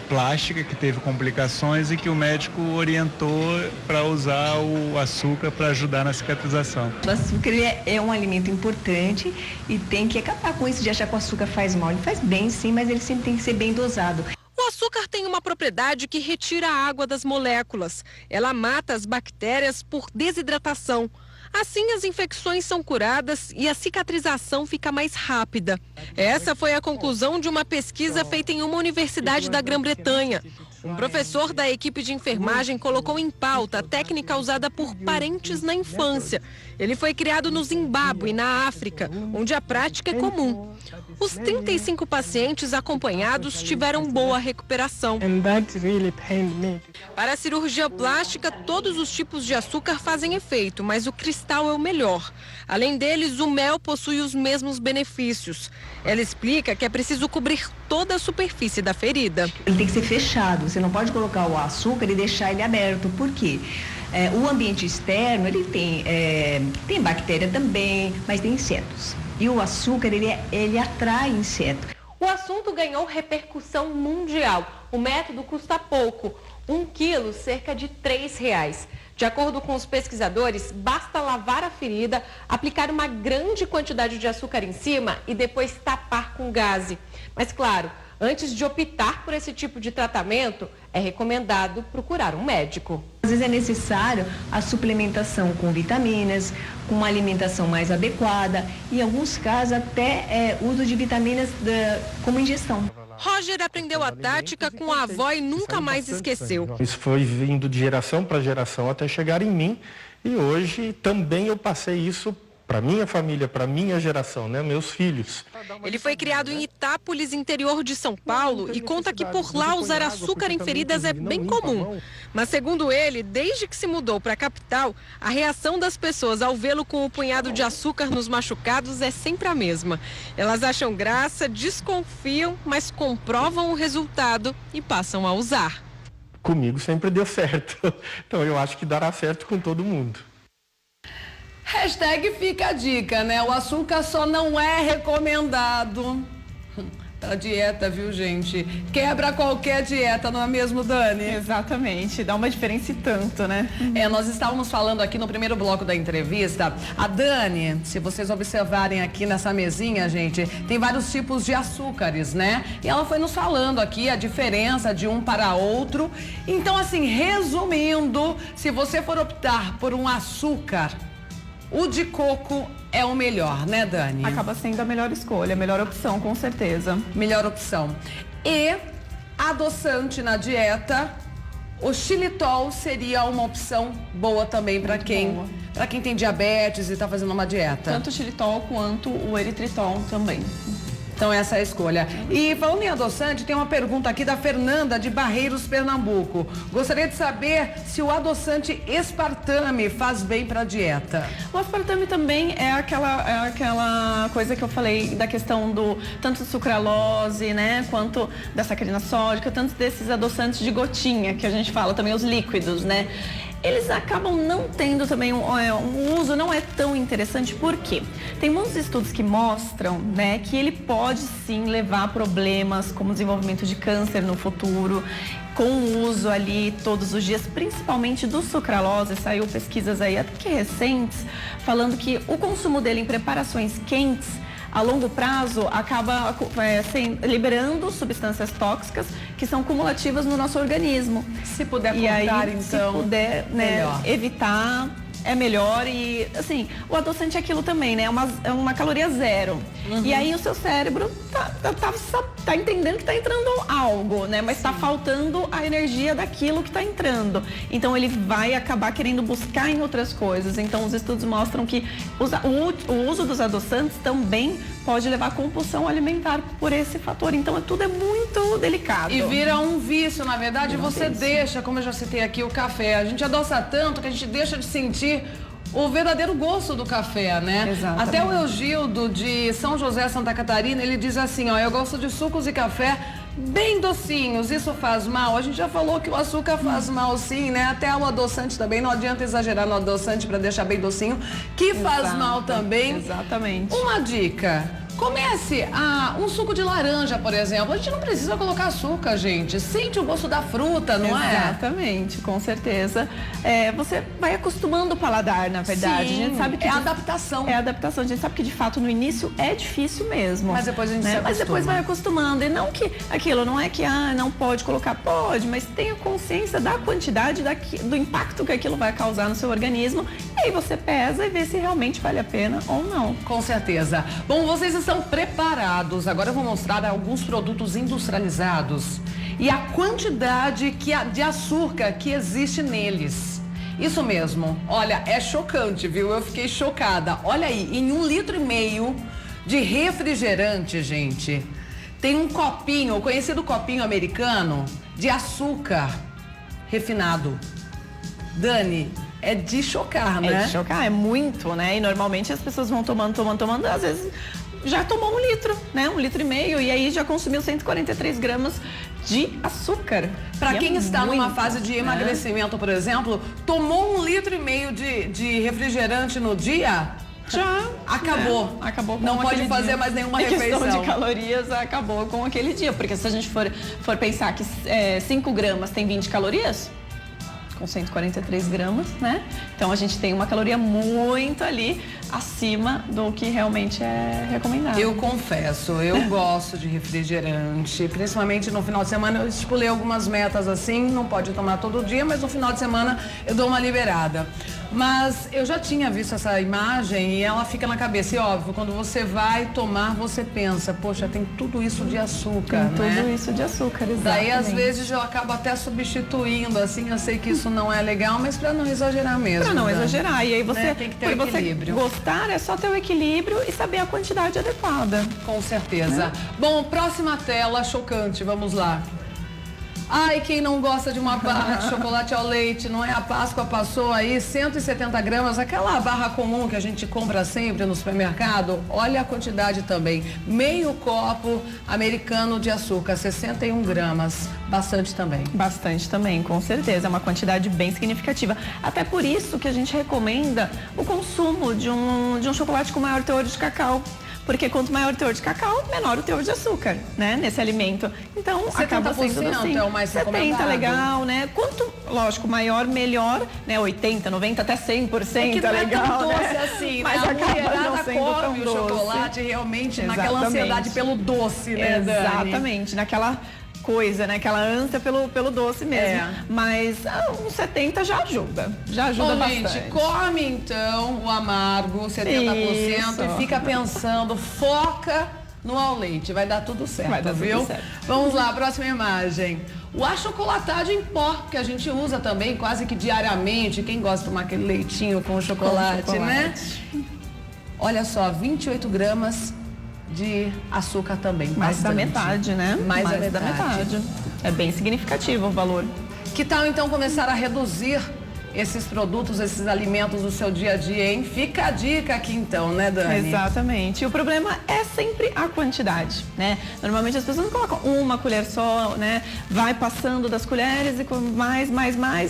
plástica que teve complicações e que o médico orientou para usar o açúcar para ajudar na cicatrização. O açúcar é um alimento importante e tem que acabar com isso de achar que o açúcar faz mal. Ele faz bem sim, mas ele sempre tem que ser bem dosado. O açúcar tem uma propriedade que retira a água das moléculas. Ela mata as bactérias por desidratação. Assim, as infecções são curadas e a cicatrização fica mais rápida. Essa foi a conclusão de uma pesquisa feita em uma universidade da Grã-Bretanha. Um professor da equipe de enfermagem colocou em pauta a técnica usada por parentes na infância. Ele foi criado no Zimbábue, na África, onde a prática é comum. Os 35 pacientes acompanhados tiveram boa recuperação. Para a cirurgia plástica, todos os tipos de açúcar fazem efeito, mas o cristal é o melhor. Além deles, o mel possui os mesmos benefícios. Ela explica que é preciso cobrir toda a superfície da ferida. Ele tem que ser fechado, você não pode colocar o açúcar e deixar ele aberto. Por quê? O ambiente externo, ele tem bactéria também, mas tem insetos. E o açúcar, ele atrai inseto. O assunto ganhou repercussão mundial. O método custa pouco, 1 quilo, cerca de R$3. De acordo com os pesquisadores, basta lavar a ferida, aplicar uma grande quantidade de açúcar em cima e depois tapar com gaze. Mas claro, antes de optar por esse tipo de tratamento, é recomendado procurar um médico. Às vezes é necessário a suplementação com vitaminas, com uma alimentação mais adequada e em alguns casos até uso de vitaminas como ingestão. Roger aprendeu a tática com a avó e nunca mais esqueceu. Isso foi vindo de geração para geração até chegar em mim E hoje também eu passei isso para minha família, para minha geração, né? Meus filhos. Ele foi criado em Itápolis, interior de São Paulo, e conta que por lá usar açúcar em feridas é bem comum. Mas segundo ele, desde que se mudou para a capital, a reação das pessoas ao vê-lo com o punhado de açúcar nos machucados é sempre a mesma. Elas acham graça, desconfiam, mas comprovam o resultado e passam a usar. Comigo sempre deu certo. Então eu acho que dará certo com todo mundo. Hashtag fica a dica, né? O açúcar só não é recomendado para dieta, viu, gente? Quebra qualquer dieta, não é mesmo, Dani? Exatamente, dá uma diferença e tanto, né? Nós estávamos falando aqui no primeiro bloco da entrevista, a Dani, se vocês observarem aqui nessa mesinha, gente, tem vários tipos de açúcares, né? E ela foi nos falando aqui a diferença de um para outro. Então, assim, resumindo, se você for optar por um açúcar, o de coco é o melhor, né, Dani? Acaba sendo a melhor escolha, a melhor opção, com certeza. Melhor opção. E adoçante na dieta, o xilitol seria uma opção boa também para quem tem diabetes e está fazendo uma dieta. Tanto o xilitol quanto o eritritol também. Então essa é a escolha. E falando em adoçante, tem uma pergunta aqui da Fernanda de Barreiros, Pernambuco. Gostaria de saber se o adoçante aspartame faz bem para a dieta. O aspartame também é aquela coisa que eu falei da questão do tanto sucralose, né, quanto da sacarina sódica, tanto desses adoçantes de gotinha que a gente fala, também os líquidos, né? Eles acabam não tendo também um uso, não é tão interessante, por quê? Tem muitos estudos que mostram, né, que ele pode sim levar a problemas como desenvolvimento de câncer no futuro, com o uso ali todos os dias, principalmente do sucralose. Saiu pesquisas aí até que recentes, falando que o consumo dele em preparações quentes, a longo prazo, acaba liberando substâncias tóxicas que são cumulativas no nosso organismo. Se puder cortar, então, se puder, né, evitar, é melhor. E, assim, o adoçante é aquilo também, né? É uma caloria zero. E aí o seu cérebro tá entendendo que tá entrando algo, né? Mas tá faltando a energia daquilo que tá entrando. Então ele vai acabar querendo buscar em outras coisas. Então os estudos mostram que o uso dos adoçantes também pode levar a compulsão alimentar por esse fator. Então tudo é muito delicado. E vira um vício, na verdade, você deixa, como eu já citei aqui, o café. A gente adoça tanto que a gente deixa de sentir o verdadeiro gosto do café, né? Exatamente. Até o Eugildo de São José, Santa Catarina, ele diz assim, ó, eu gosto de sucos e café bem docinhos, isso faz mal? A gente já falou que o açúcar faz mal sim, né? Até o adoçante também, não adianta exagerar no adoçante para deixar bem docinho, que faz mal também. Exatamente. Uma dica. Comece um suco de laranja, por exemplo. A gente não precisa colocar açúcar, gente. Sente o gosto da fruta, não é? Exatamente, com certeza. Você vai acostumando o paladar, na verdade. Sim, a gente sabe que é adaptação. É adaptação. A gente sabe que, de fato, no início é difícil mesmo. Mas depois a gente se acostuma. Mas depois vai acostumando. E não que aquilo, não é que não pode colocar, pode, mas tenha consciência da quantidade, do impacto que aquilo vai causar no seu organismo. E aí você pesa e vê se realmente vale a pena ou não. Com certeza. Bom, vocês estão preparados. Agora eu vou mostrar alguns produtos industrializados e a quantidade de açúcar que existe neles. Isso mesmo. Olha, é chocante, viu? Eu fiquei chocada. Olha aí, em 1,5 litro de refrigerante, gente, tem um copinho, o conhecido copinho americano, de açúcar refinado. Dani, é de chocar, né? É de chocar, é muito, né? E normalmente as pessoas vão tomando, às vezes já tomou 1 litro, né? 1,5 litro, e aí já consumiu 143 gramas de açúcar. Para quem está numa fase de emagrecimento, por exemplo, tomou 1,5 litro de refrigerante no dia, já acabou. Acabou com não pode fazer dia. mais nenhuma refeição. A questão de calorias acabou com aquele dia, porque se a gente for pensar que 5 gramas tem 20 calorias, com 143 gramas, né? Então a gente tem uma caloria muito ali acima do que realmente é recomendado. Eu confesso, eu gosto de refrigerante, principalmente no final de semana. Eu estipulei algumas metas assim, não pode tomar todo dia, mas no final de semana eu dou uma liberada. Mas eu já tinha visto essa imagem e ela fica na cabeça. E óbvio, quando você vai tomar, você pensa, poxa, tem tudo isso de açúcar, tem tudo isso de açúcar, exatamente. Daí às vezes eu acabo até substituindo, assim, eu sei que isso não é legal, mas para não exagerar mesmo. Para não Dani. exagerar. E aí você, né? Tem que ter por equilíbrio. Você gostar é só ter o equilíbrio e saber a quantidade adequada. Com certeza. Bom, próxima tela, chocante, vamos lá. Ai, quem não gosta de uma barra de chocolate ao leite, não é? A Páscoa passou aí, 170 gramas, aquela barra comum que a gente compra sempre no supermercado. Olha a quantidade também. Meio copo americano de açúcar, 61 gramas. Bastante também. Bastante também, com certeza. É uma quantidade bem significativa. Até por isso que a gente recomenda o consumo de um chocolate com maior teor de cacau. Porque quanto maior o teor de cacau, menor o teor de açúcar, né, nesse alimento. Então, acaba sendo assim. É o mais recomendado. 70 legal, né? Quanto, lógico, maior, melhor, né? 80, 90, até 100% é legal, doce, né? assim, Mas né? A acaba mulherada não sendo come tão o doce. chocolate realmente naquela Exatamente. ansiedade pelo doce, né, Dani? Exatamente, naquela coisa, né? Aquela ânsia pelo doce mesmo. Mas uns 70 já ajuda. Já ajuda bastante. Gente, come então o amargo, 70%, e fica pensando, foca no ao leite. Vai dar tudo certo, Vai dar viu? tudo certo. Vamos lá, próxima imagem. O achocolatado em pó, que a gente usa também quase que diariamente. Quem gosta de tomar aquele leitinho com chocolate, né? Olha só, 28 gramas de açúcar também. Mais da bastante. metade, né? Mais da metade. É bem significativo o valor. Que tal então começar a reduzir esses produtos, esses alimentos do seu dia a dia, hein? Fica a dica aqui então, né, Dani? Exatamente. E o problema é sempre a quantidade, né? Normalmente as pessoas colocam uma colher só, né? Vai passando das colheres e com mais,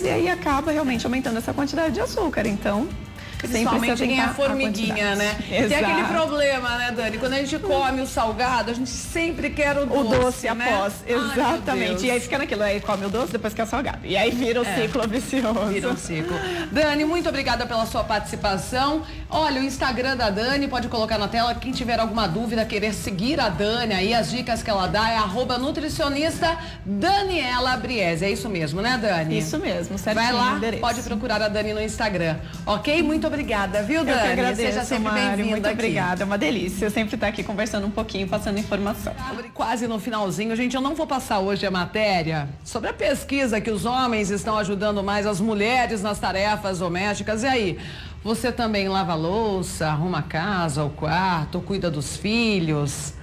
e aí acaba realmente aumentando essa quantidade de açúcar. Então, principalmente quem é formiguinha, né? Exato. Tem aquele problema, né, Dani? Quando a gente come o salgado, a gente sempre quer o doce. O doce né? após, exatamente. E aí fica naquilo, aí come o doce, depois quer o salgado. E aí vira o ciclo vicioso. Vira um ciclo. Dani, muito obrigada pela sua participação. Olha, o Instagram da Dani, pode colocar na tela. Quem tiver alguma dúvida, querer seguir a Dani aí, as dicas que ela dá é @nutricionista Daniela Briese. É isso mesmo, né, Dani? Isso mesmo, certinho. Vai lá, endereço. pode procurar a Dani no Instagram. Ok? Muito obrigada, viu, Dani? Eu que agradeço, Seja sempre Mari, bem-vinda muito aqui. obrigada, é uma delícia. Eu sempre estar aqui conversando um pouquinho, passando informação. Quase no finalzinho, gente, eu não vou passar hoje a matéria sobre a pesquisa que os homens estão ajudando mais as mulheres nas tarefas domésticas. E aí, você também lava a louça, arruma a casa, o quarto, cuida dos filhos?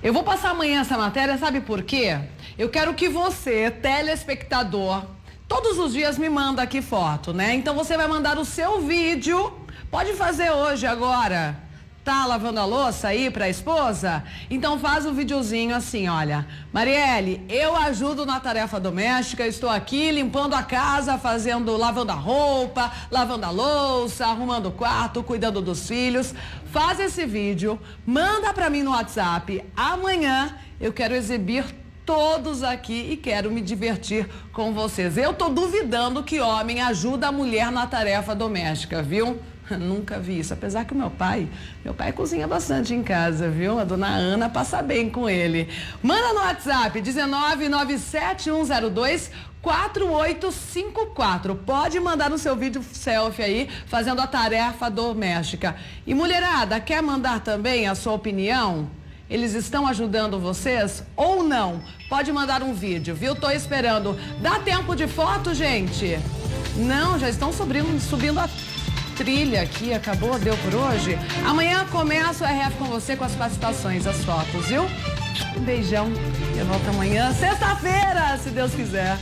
Eu vou passar amanhã essa matéria, sabe por quê? Eu quero que você, telespectador, todos os dias me manda aqui foto, né? Então você vai mandar o seu vídeo, pode fazer hoje, agora. Tá lavando a louça aí pra esposa? Então faz um videozinho assim, olha. Marielle, eu ajudo na tarefa doméstica, estou aqui limpando a casa, lavando a roupa, lavando a louça, arrumando o quarto, cuidando dos filhos. Faz esse vídeo, manda pra mim no WhatsApp. Amanhã eu quero exibir todos aqui e quero me divertir com vocês. Eu tô duvidando que homem ajuda a mulher na tarefa doméstica, viu? Nunca vi isso, apesar que meu pai cozinha bastante em casa, viu? A dona Ana passa bem com ele. Manda no WhatsApp 19971024854. Pode mandar no seu vídeo selfie aí, fazendo a tarefa doméstica. E mulherada, quer mandar também a sua opinião? Eles estão ajudando vocês ou não? Pode mandar um vídeo, viu? Tô esperando. Dá tempo de foto, gente? Não, já estão subindo a trilha aqui. Acabou, deu por hoje? Amanhã começa o RF com você com as participações, as fotos, viu? Um beijão. Eu volto amanhã, sexta-feira, se Deus quiser.